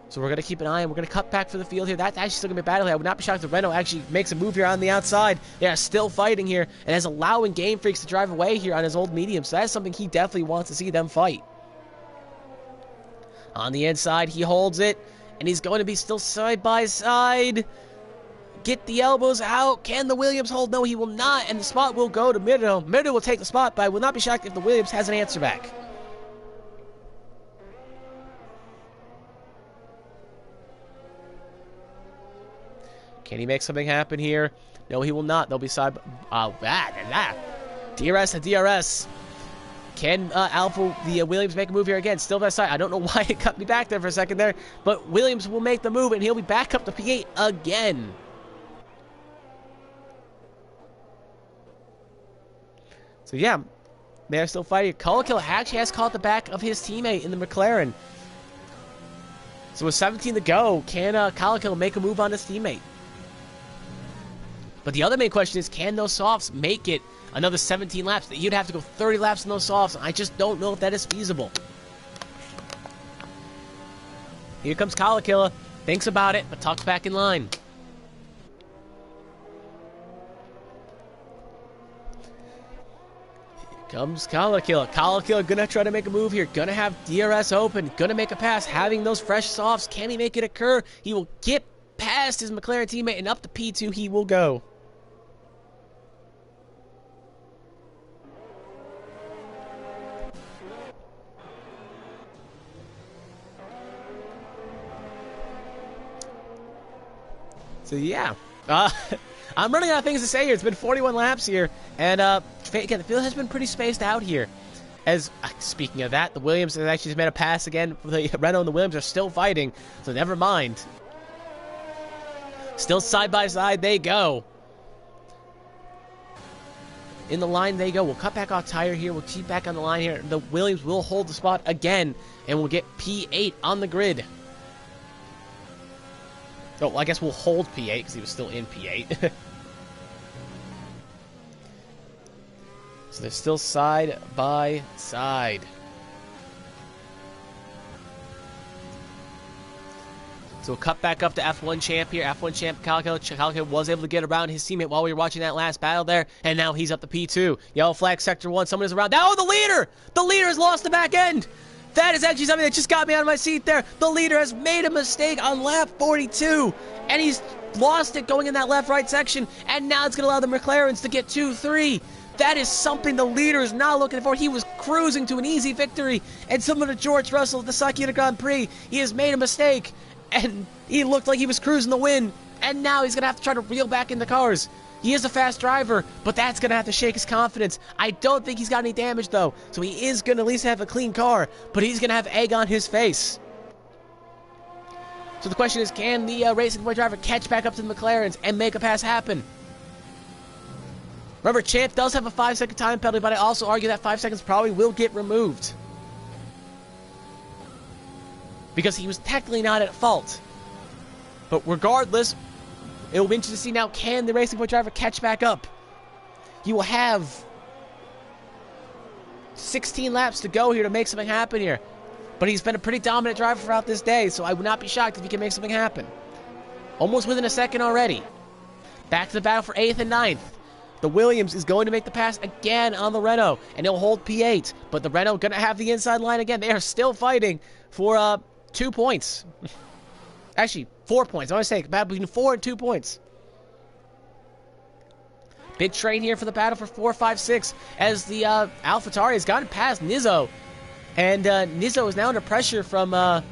So we're going to keep an eye, and we're going to cut back for the field here. That's actually still going to be a battle here. I would not be shocked if Renault actually makes a move here on the outside. They are still fighting here, and is allowing Game Freaks to drive away here on his old medium. So that's something he definitely wants to see them fight. On the inside, he holds it, and he's going to be still side by side. Get the elbows out. Can the Williams hold? No, he will not, and the spot will go to Mirdo. Mirdo will take the spot, but I will not be shocked if the Williams has an answer back. Can he make something happen here? No, he will not. They'll be side... DRS to DRS. Can the Williams make a move here again? Still that side. I don't know why it cut me back there for a second there, but Williams will make the move, and he'll be back up to P8 again. So, yeah, they are still fighting. Kalakil actually has caught the back of his teammate in the McLaren. So with 17 to go, can Kalakil make a move on his teammate? But the other main question is, can those softs make it another 17 laps? You'd have to go 30 laps in those softs. I just don't know if that is feasible. Here comes Kalakilla. Thinks about it, but tucks back in line. Here Comes Kalakilla. Kalakilla gonna try to make a move here. Gonna have DRS open. Gonna make a pass. Having those fresh softs. Can he make it occur? He will get past his McLaren teammate and up to P2 he will go. So yeah, I'm running out of things to say here. It's been 41 laps here, and again, the field has been pretty spaced out here. As speaking of that, the Williams has actually just made a pass again. The Renault and the Williams are still fighting, so never mind. Still side by side they go. In the line they go. We'll cut back off tire here. We'll keep back on the line here. The Williams will hold the spot again, and we'll get P8 on the grid. Oh, well, I guess we'll hold P8 because he was still in P8. So they're still side by side. So we'll cut back up to F1 champ here. F1 champ Kalakilla was able to get around his teammate while we were watching that last battle there. And now he's up to P2. Yellow flag, sector 1. Someone is around. Now the leader! The leader has lost the back end! That is actually something that just got me out of my seat there. The leader has made a mistake on lap 42. And he's lost it going in that left-right section. And now it's going to allow the McLarens to get 2-3. That is something the leader is not looking for. He was cruising to an easy victory. And similar to George Russell at the Sakura Grand Prix, he has made a mistake. And he looked like he was cruising the win. And now he's going to have to try to reel back in the cars. He is a fast driver, but that's going to have to shake his confidence. I don't think he's got any damage, though. So he is going to at least have a clean car, but he's going to have egg on his face. So the question is, can the Racing Point driver catch back up to the McLarens and make a pass happen? Remember, Champ does have a 5-second time penalty, but I also argue that 5 seconds probably will get removed. Because he was technically not at fault. But regardless, it will be interesting to see now, can the Racing Point driver catch back up? He will have 16 laps to go here to make something happen here. But he's been a pretty dominant driver throughout this day, so I would not be shocked if he can make something happen. Almost within a second already. Back to the battle for 8th and 9th. The Williams is going to make the pass again on the Renault, and he'll hold P8. But the Renault going to have the inside line again. They are still fighting for 2 points. Actually, 4 points. I want to say battle between 4 and 2 points. Big train here for the battle for 4, 5, 6 as the AlphaTauri has gotten past Nizzo. And Nizzo is now under pressure from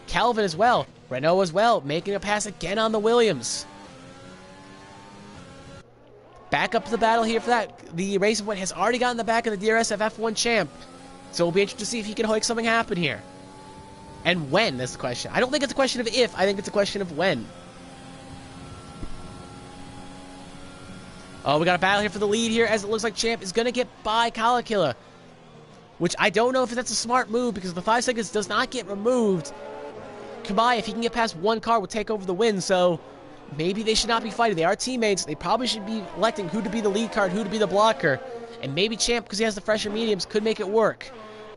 Calvin as well. Renault as well, making a pass again on the Williams. Back up to the battle here for that. The Racing Point has already gotten the back of the DRS of F1 champ. So we'll be interested to see if he can make something happen here. And when, that's the question. I don't think it's a question of if, I think it's a question of when. Oh, we got a battle here for the lead here, as it looks like Champ is going to get by Kalakilla. Which I don't know if that's a smart move, because the 5 seconds does not get removed. Kuma, if he can get past one car, will take over the win, so maybe they should not be fighting. They are teammates. They probably should be electing who to be the lead car and who to be the blocker. And maybe Champ, because he has the fresher mediums, could make it work.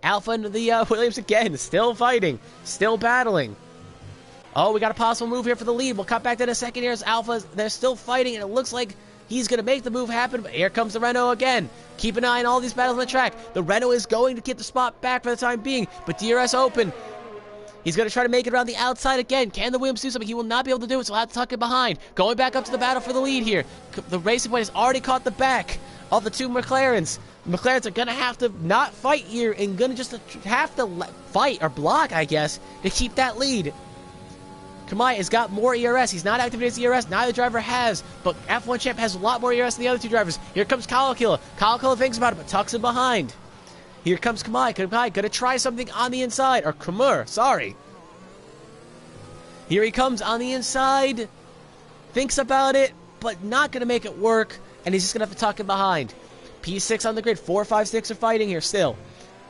Alpha and the Williams again, still fighting, still battling. Oh, we got a possible move here for the lead. We'll cut back to the second here as Alpha. They're still fighting, and it looks like he's going to make the move happen, but here comes the Renault again. Keep an eye on all these battles on the track. The Renault is going to get the spot back for the time being, but DRS open. He's going to try to make it around the outside again. Can the Williams do something? He will not be able to do it, so he'll have to tuck it behind. Going back up to the battle for the lead here. The Racing Point has already caught the back of the two McLarens. The McLarens are going to have to not fight here and going to just have to fight or block, I guess, to keep that lead. Kamai has got more ERS. He's not activated his ERS. Neither driver has, but F1 Champ has a lot more ERS than the other two drivers. Here comes Kalakilla. Kalakilla thinks about it, but tucks him behind. Here comes Kamai. Kamai going to try something on the inside. Or Kumar, sorry. Here he comes on the inside. Thinks about it, but not going to make it work. And he's just going to have to tuck him behind. P6 on the grid. 4, 5, 6 are fighting here still.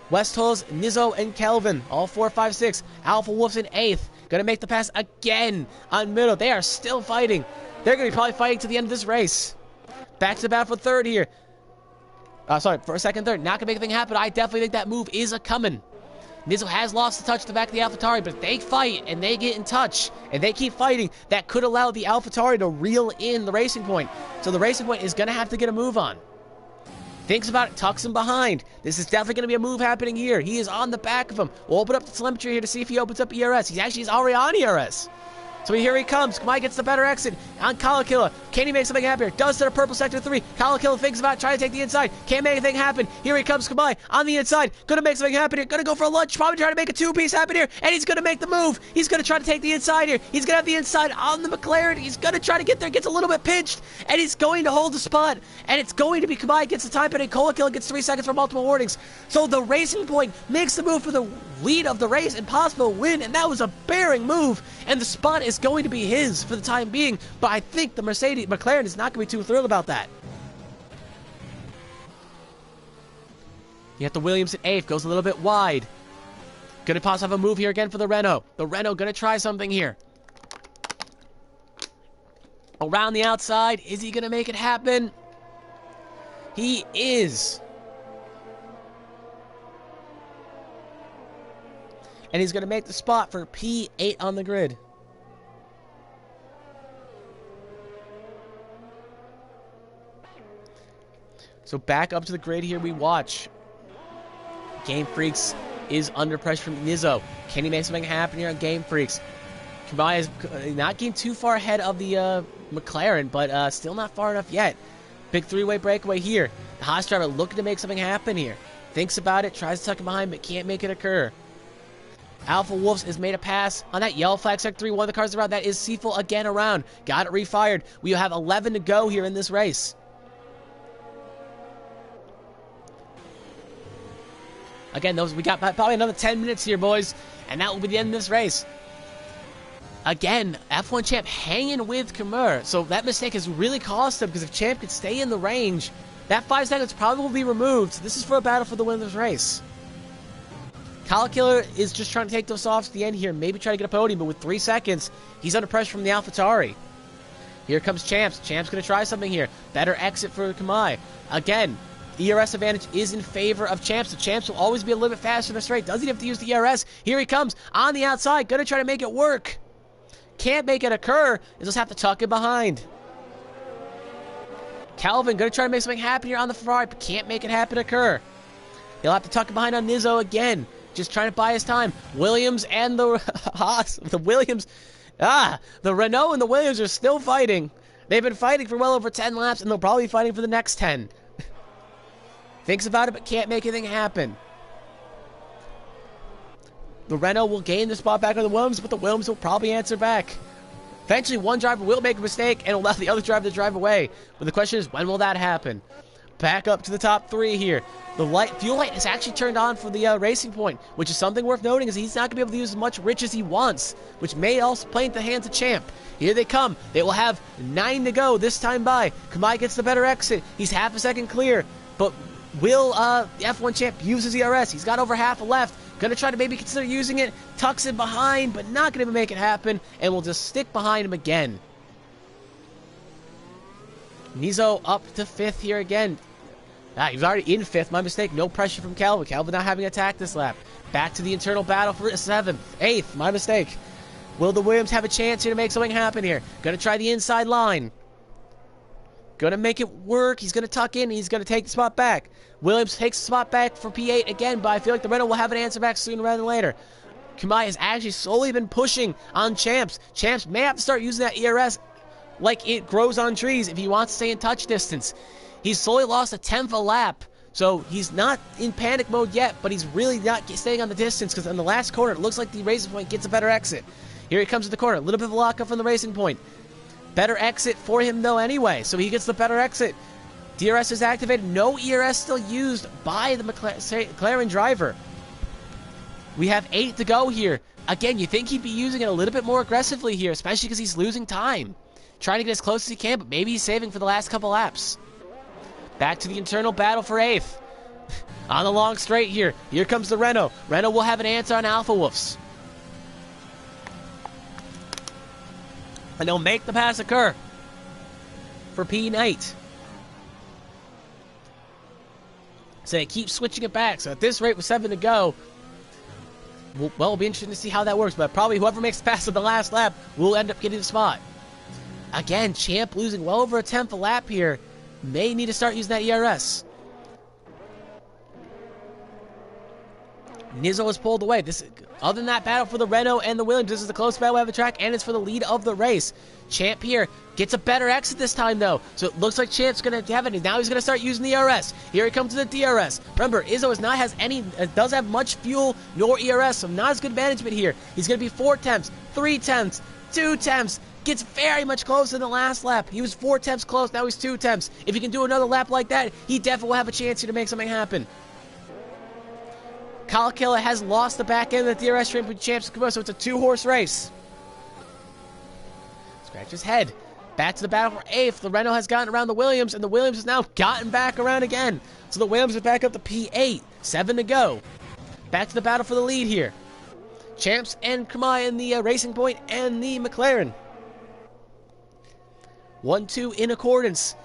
Westholz, Nizzo, and Kelvin. All 4, 5, 6. Alpha Wolf's in 8th. Going to make the pass again on middle. They are still fighting. They're going to be probably fighting to the end of this race. Back to the battle for third here. For a second, third. Not going to make anything happen. I definitely think that move is a coming. Nizzo has lost the touch to the back of the AlphaTauri, but if they fight and they get in touch and they keep fighting, that could allow the AlphaTauri to reel in the Racing Point. So the Racing Point is going to have to get a move on. Thinks about it, tucks him behind. This is definitely going to be a move happening here. He is on the back of him. We'll open up the telemetry here to see if he opens up ERS. He's already on ERS. So here he comes. Kumai gets the better exit on Kalakilla. Can he make something happen here? Does to the purple sector 3. Kalakilla thinks about trying to take the inside. Can't make anything happen. Here he comes, Kumai on the inside. Gonna make something happen here. Gonna go for a lunge. Probably trying to make a two-piece happen here. And he's gonna make the move. He's gonna try to take the inside here. He's gonna have the inside on the McLaren. He's gonna try to get there. Gets a little bit pinched. And he's going to hold the spot. And it's going to be Kumai gets the time penalty. Kalakilla gets 3 seconds for multiple warnings. So the Racing Point makes the move for the lead of the race and possible win. And that was a bearing move. And the spot is going to be his for the time being, but I think the McLaren is not going to be too thrilled about that. You have the Williams at 8th, goes a little bit wide. Gonna possibly have a move here again for the Renault. The Renault gonna try something here. Around the outside, is he gonna make it happen? He is. And he's gonna make the spot for P8 on the grid. So back up to the grid here we watch. Game Freaks is under pressure from Nizzo. Can he make something happen here on Game Freaks? Kumai is not getting too far ahead of the McLaren, but still not far enough yet. Big three-way breakaway here. The Haas driver looking to make something happen here. Thinks about it, tries to tuck him behind, but can't make it occur. Alpha Wolves has made a pass on that yellow flag sector 3. One of the cars around that is Seaful again around. Got it refired. We have 11 to go here in this race. Again, we got probably another 10 minutes here, boys, and that will be the end of this race. Again, F1 Champ hanging with Kumar, so that mistake has really cost him, because if Champ could stay in the range, that 5 seconds probably will be removed. So this is for a battle for the win of this race. Kalakilla is just trying to take those off to the end here, maybe try to get a podium, but with 3 seconds, he's under pressure from the AlphaTauri. Here comes Champs. Champs going to try something here. Better exit for Kumai. Again, ERS advantage is in favor of Champs. So Champs will always be a little bit faster in the straight. Doesn't have to use the ERS. Here he comes on the outside. Going to try to make it work. Can't make it occur. He'll just have to tuck it behind. Calvin going to try to make something happen here on the Ferrari, but can't make it happen occur. He'll have to tuck it behind on Nizzo again. Just trying to buy his time. Williams and the Haas. The Renault and the Williams are still fighting. They've been fighting for well over 10 laps, and they'll probably be fighting for the next 10. Thinks about it, but can't make anything happen. The Renault will gain the spot back on the Williams, but the Williams will probably answer back. Eventually, one driver will make a mistake and allow the other driver to drive away. But the question is, when will that happen? Back up to the top 3 here. The fuel light is actually turned on for the Racing Point, which is something worth noting, is he's not going to be able to use as much rich as he wants, which may also play into the hands of Champ. Here they come. They will have 9 to go this time by. Kumai gets the better exit. He's half a second clear, but will the F1 Champ use his ERS? He's got over half left. Going to try to maybe consider using it. Tucks it behind, but not going to make it happen, and will just stick behind him again. Nizzo up to 5th here again. He was already in 5th. My mistake. No pressure from Calvin. Calvin not having attack this lap. Back to the internal battle for 7th. 8th. My mistake. Will the Williams have a chance here to make something happen here? Going to try the inside line. Going to make it work. He's going to tuck in. He's going to take the spot back. Williams takes the spot back for P8 again, but I feel like the Renault will have an answer back sooner rather than later. Kumai has actually slowly been pushing on Champs. Champs may have to start using that ERS like it grows on trees if he wants to stay in touch distance. He's slowly lost a 10th a lap, so he's not in panic mode yet, but he's really not staying on the distance, because in the last corner, it looks like the Racing Point gets a better exit. Here he comes to the corner. A little bit of a lockup from the Racing Point. Better exit for him, though, anyway, so he gets the better exit. DRS is activated. No ERS still used by the McLaren driver. We have 8 to go here. Again, you think he'd be using it a little bit more aggressively here, especially because he's losing time. Trying to get as close as he can, but maybe he's saving for the last couple laps. Back to the internal battle for 8th. On the long straight here. Here comes the Renault. Renault will have an answer on Alpha Wolves. And they'll make the pass occur for P8. So they keep switching it back. So at this rate with 7 to go, well, it'll be interesting to see how that works. But probably whoever makes the pass on the last lap will end up getting the spot. Again, Champ losing well over a 10th a lap here. May need to start using that ERS. Nizzo was pulled away. Other than that battle for the Renault and the Williams, this is the closest battle we have the track, and it's for the lead of the race. Champ here gets a better exit this time, though. So it looks like Champ's going to have it. Now he's going to start using the ERS. Here he comes to the DRS. Remember, Izzo doesn't have much fuel nor ERS, so not as good management here. He's going to be 4 temps, 3 temps, 2 temps. Gets very much closer in the last lap. He was 4 temps close, now he's 2 temps. If he can do another lap like that, he definitely will have a chance here to make something happen. Kalakilla has lost the back end of the DRS train with Champs and Kuma, so it's a 2-horse race. Scratch his head. Back to the battle for 8th. The Renault has gotten around the Williams, and the Williams has now gotten back around again. So the Williams are back up to P8. 7 to go. Back to the battle for the lead here. Champs and Kuma in the Racing Point and the McLaren. 1-2 in accordance.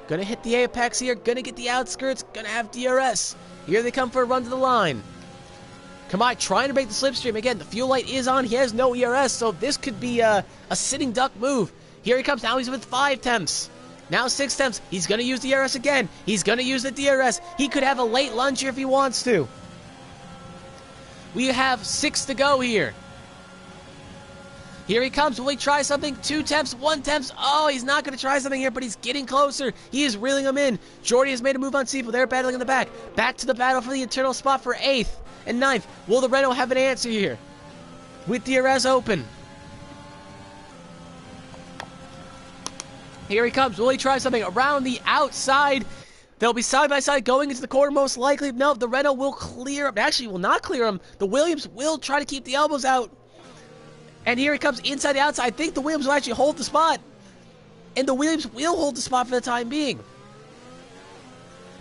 Gonna hit the apex here. Gonna get the outskirts. Gonna have DRS. Here they come for a run to the line. Kamai trying to break the slipstream. Again, the fuel light is on. He has no ERS, so this could be a sitting duck move. Here he comes. Now he's with 5 temps. Now 6 temps. He's going to use the ERS again. He's going to use the DRS. He could have a late lunge here if he wants to. We have 6 to go here. Here he comes. Will he try something? 2 temps, 1 temps. Oh, he's not going to try something here, but he's getting closer. He is reeling him in. Jordy has made a move on Siebel. They're battling in the back. Back to the battle for the internal spot for 8th and 9th. Will the Renault have an answer here? With DRS open. Here he comes. Will he try something around the outside? They'll be side by side going into the corner most likely. No, the Renault will clear him. Actually, will not clear him. The Williams will try to keep the elbows out. And here he comes inside the outside. I think the Williams will actually hold the spot. And the Williams will hold the spot for the time being.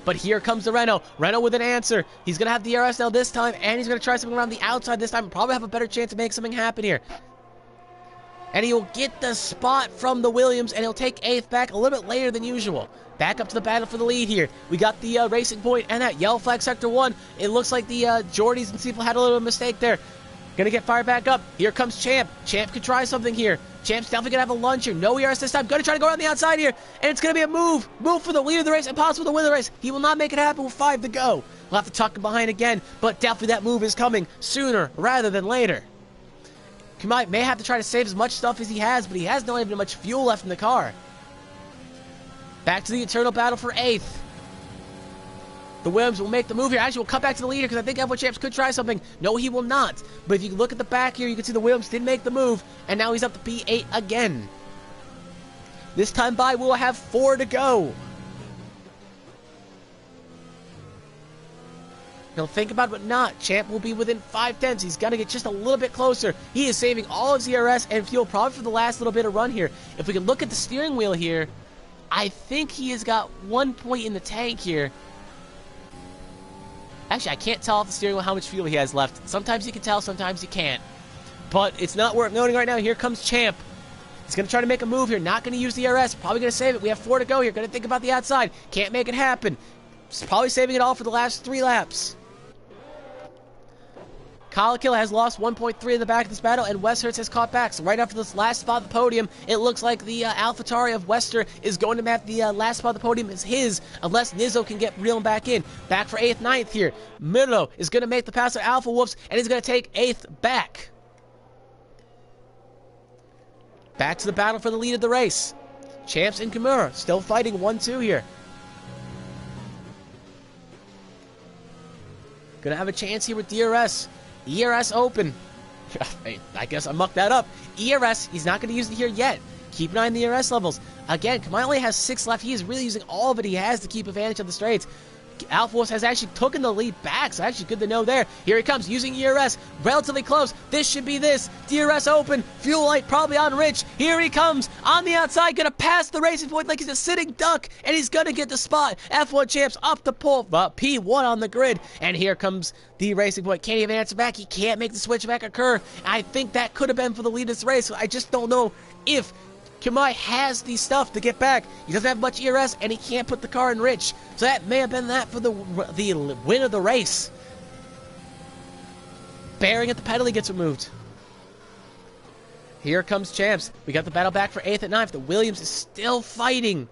But here comes the Renault. Renault with an answer. He's going to have the DRS now this time. And he's going to try something around the outside this time. Probably have a better chance to make something happen here. And he'll get the spot from the Williams. And he'll take 8th back a little bit later than usual. Back up to the battle for the lead here. We got the Racing Point and that yellow flag sector 1. It looks like the Jordys and Siebel had a little mistake there. Gonna get fired back up. Here comes Champ. Champ could try something here. Champ's definitely gonna have a lunge here. No ERS this time. Gonna try to go around the outside here. And it's gonna be a move. Move for the lead of the race. Impossible to win the race. He will not make it happen with 5 to go. We'll have to tuck him behind again. But definitely that move is coming sooner rather than later. Kumai may have to try to save as much stuff as he has, but he has not even much fuel left in the car. Back to the eternal battle for 8th. The Williams will make the move here. Actually, we'll cut back to the leader because I think F1 Champs could try something. No, he will not. But if you look at the back here, you can see the Williams did make the move, and now he's up to P8 again. This time by, we'll have 4 to go. He'll think about it, but not. Champ will be within 5 tenths. He's got to get just a little bit closer. He is saving all of his ERS and fuel probably for the last little bit of run here. If we can look at the steering wheel here, I think he has got 1 point in the tank here. Actually, I can't tell off the steering wheel how much fuel he has left. Sometimes you can tell, sometimes you can't. But it's not worth noting right now. Here comes Champ. He's going to try to make a move here. Not going to use the ERS. Probably going to save it. We have 4 to go here. Going to think about the outside. Can't make it happen. He's probably saving it all for the last 3 laps. Kalakilla has lost 1.3 in the back of this battle, and West Hertz has caught back. So right after this last spot at the podium, it looks like the AlphaTauri of Wester is going to have the last spot at the podium is his, unless Nizzo can get reeled back in. Back for 8th, 9th here. Mirlo is going to make the pass to Alpha Wolves, and he's going to take 8th back. Back to the battle for the lead of the race. Champs and Kimura still fighting 1-2 here. Going to have a chance here with DRS. ERS open. I guess I mucked that up. ERS, he's not going to use it here yet. Keep an eye on the ERS levels. Again, Kamai only has 6 left. He is really using all of it he has to keep advantage of the straights. Alpha Wolves has actually taken the lead back, so actually good to know there. Here he comes, using ERS, relatively close. This should be this. DRS open, fuel light probably on Rich. Here he comes, on the outside, gonna pass the Racing Point like he's a sitting duck, and he's gonna get the spot. F1 Champs up the pole, P1 on the grid, and here comes the Racing Point. Can't even answer back. He can't make the switchback occur. I think that could have been for the lead of this race. I just don't know if Kamai has the stuff to get back. He doesn't have much ERS, and he can't put the car in Rich. So that may have been that for the win of the race. Bearing at the pedal, he gets removed. Here comes Champs. We got the battle back for 8th and 9th. The Williams is still fighting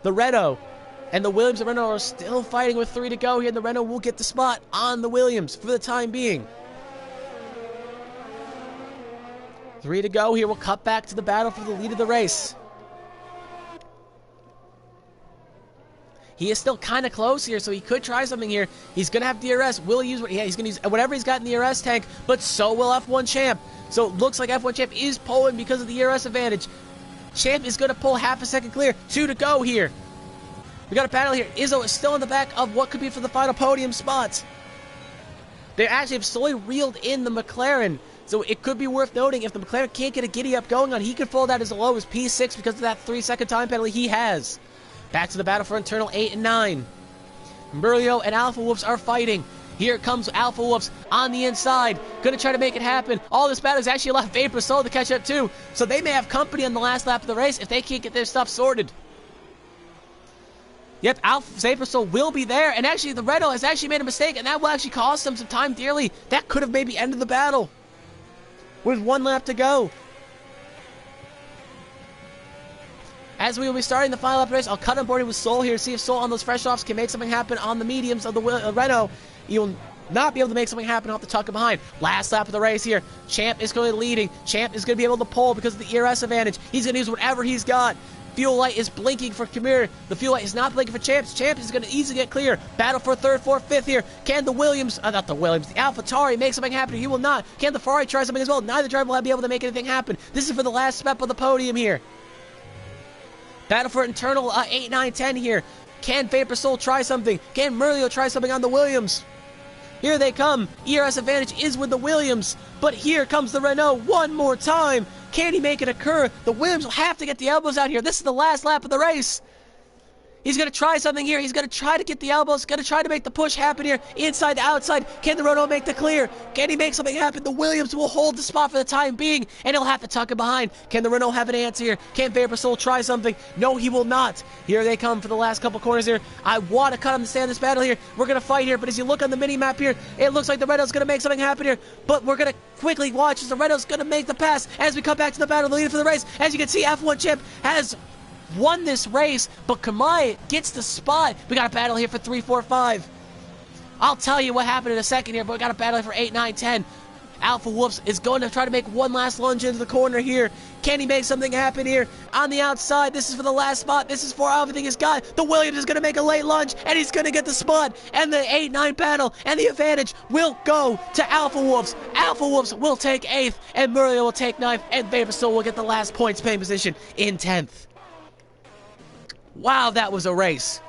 the Renault. And the Williams and Renault are still fighting with 3 to go here. And the Renault will get the spot on the Williams for the time being. 3 to go here. We'll cut back to the battle for the lead of the race. He is still kind of close here, so he could try something here. He's going to have DRS. Will he use what? Yeah, he's going to use whatever he's got in the DRS tank, but so will F1 Champ. So it looks like F1 Champ is pulling because of the DRS advantage. Champ is going to pull half a second clear. 2 to go here. We got a battle here. Izzo is still in the back of what could be for the final podium spots. They actually have slowly reeled in the McLaren, so it could be worth noting if the McLaren can't get a giddy up going on, he could fall down as low as P6 because of that 3-second time penalty he has. Back to the battle for internal 8 and 9. Murillo and Alpha Wolves are fighting. Here comes Alpha Wolves on the inside. Gonna try to make it happen. All this battle is actually allowed Vapor Soul to catch up too. So they may have company on the last lap of the race if they can't get their stuff sorted. Yep, Vapor Soul will be there. And actually the Renault has actually made a mistake, and that will actually cost them some time dearly. That could have maybe ended the battle with 1 lap to go. As we will be starting the final lap of the race, I'll cut on board with Soul here, see if Soul on those fresh offs can make something happen on the mediums of the Renault. You'll not be able to make something happen off the tuck behind. Last lap of the race here. Champ is going to be leading. Champ is going to be able to pull because of the ERS advantage. He's going to use whatever he's got. Fuel light is blinking for Kumar. The fuel light is not blinking for Champ. Champ is going to easily get clear. Battle for 3rd, 4th, 5th here. Can the Williams, the AlphaTauri make something happen? He will not. Can the Ferrari try something as well? Neither driver will be able to make anything happen. This is for the last step of the podium here. Battle for internal 8, 9, 10 here. Can Vapor Soul try something? Can Murillo try something on the Williams? Here they come. ERS advantage is with the Williams. But here comes the Renault one more time. Can he make it occur? The Williams will have to get the elbows out here. This is the last lap of the race. He's going to try something here. He's going to try to get the elbows. Going to try to make the push happen here. Inside to outside. Can the Renault make the clear? Can he make something happen? The Williams will hold the spot for the time being, and he'll have to tuck it behind. Can the Renault have an answer here? Can Vapor Soul try something? No, he will not. Here they come for the last couple corners here. I want to cut him to stay on this battle here. We're going to fight here, but as you look on the mini-map here, it looks like the Renault's going to make something happen here, but we're going to quickly watch as the Renault's going to make the pass as we come back to the battle, the leader for the race. As you can see, F1 Champ has won this race, but Kumar gets the spot. We got a battle here for 3, 4, 5. I'll tell you what happened in a second here, but we got a battle here for 8, 9, 10. Alpha Wolves is going to try to make one last lunge into the corner here. Can he make something happen here? On the outside, this is for the last spot. This is for everything he's got. The Williams is going to make a late lunge, and he's going to get the spot. And the 8, 9 battle, and the advantage will go to Alpha Wolves. Alpha Wolves will take 8th, and Murillo will take 9th, and Vapor Soul will get the last points paying position in 10th. Wow, that was a race.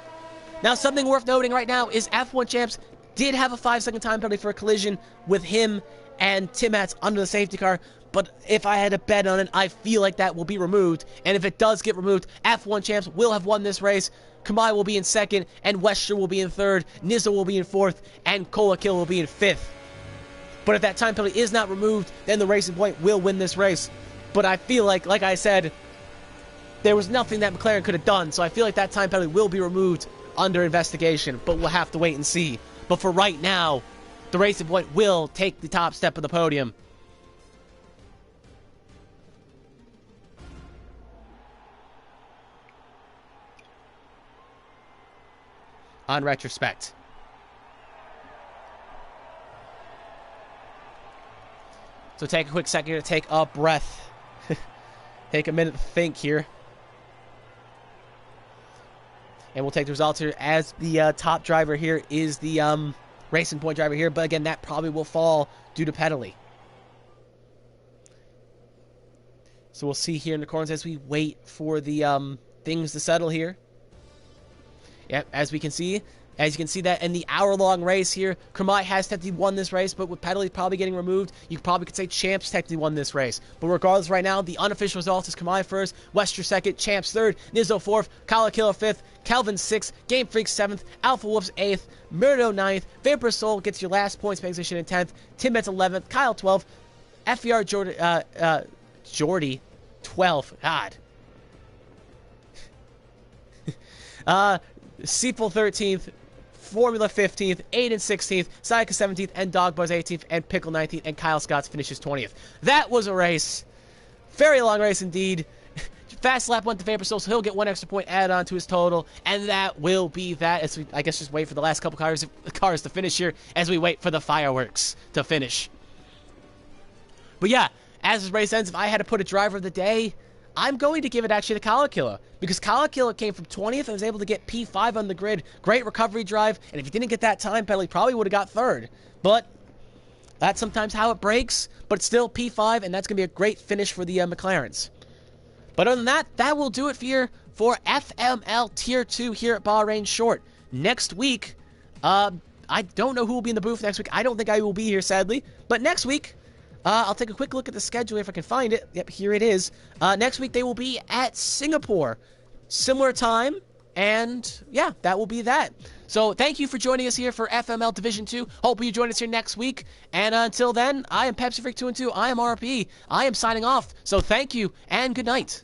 Now, something worth noting right now is F1 Champs did have a 5-second time penalty for a collision with him and Tim Hatz under the safety car, but if I had to bet on it, I feel like that will be removed, and if it does get removed, F1 Champs will have won this race. Kamai will be in 2nd, and Wester will be in 3rd, Nizzo will be in 4th, and Kolakil will be in 5th. But if that time penalty is not removed, then the Racing Point will win this race. But I feel like I said, there was nothing that McLaren could have done, so I feel like that time penalty will be removed under investigation, but we'll have to wait and see. But for right now, the Racing Point will take the top step of the podium. On retrospect. So take a quick second here to take a breath. Take a minute to think here. And we'll take the results here as the top driver here is the Racing Point driver here. But again, that probably will fall due to penalty. So we'll see here in the corners as we wait for the things to settle here. Yep, as you can see that in the hour-long race here, Kamai has technically won this race, but with penalties probably getting removed, you probably could say Champs technically won this race. But regardless, right now, the unofficial result is Kamai 1st, Wester 2nd, Champs 3rd, Nizzo 4th, Kalakilla 5th, Kelvin 6th, Game Freak 7th, Alpha Wolves 8th, Murdo 9th, Vapor Soul gets your last points position in 10th, Tim Metz 11th, Kyle 12th, FER Jordy 12th, God. Seafull 13th, Formula 15th, Aiden 16th, Sayaka 17th, and Dogbuzz 18th, and Pickle 19th, and Kyle Scott finishes 20th. That was a race. Very long race indeed. Fast lap went to Vapor Soul, so he'll get 1 extra point added on to his total, and that will be that. As we, I guess, just wait for the last couple cars to finish here as we wait for the fireworks to finish. But yeah, as this race ends, if I had to put a driver of the day, I'm going to give it actually to Kalakilla, because Kalakilla came from 20th and was able to get P5 on the grid. Great recovery drive, and if he didn't get that time penalty, probably would have got 3rd. But that's sometimes how it breaks, but it's still P5, and that's going to be a great finish for the McLarens. But other than that, that will do it for FML Tier 2 here at Bahrain Short. Next week, I don't know who will be in the booth next week. I don't think I will be here, sadly. But next week, I'll take a quick look at the schedule if I can find it. Yep, here it is. Next week, they will be at Singapore. Similar time, and yeah, that will be that. So thank you for joining us here for FML Division 2. Hope you join us here next week. And until then, I am Pepsi Freak 2 and 2. I am RP. I am signing off. So thank you, and good night.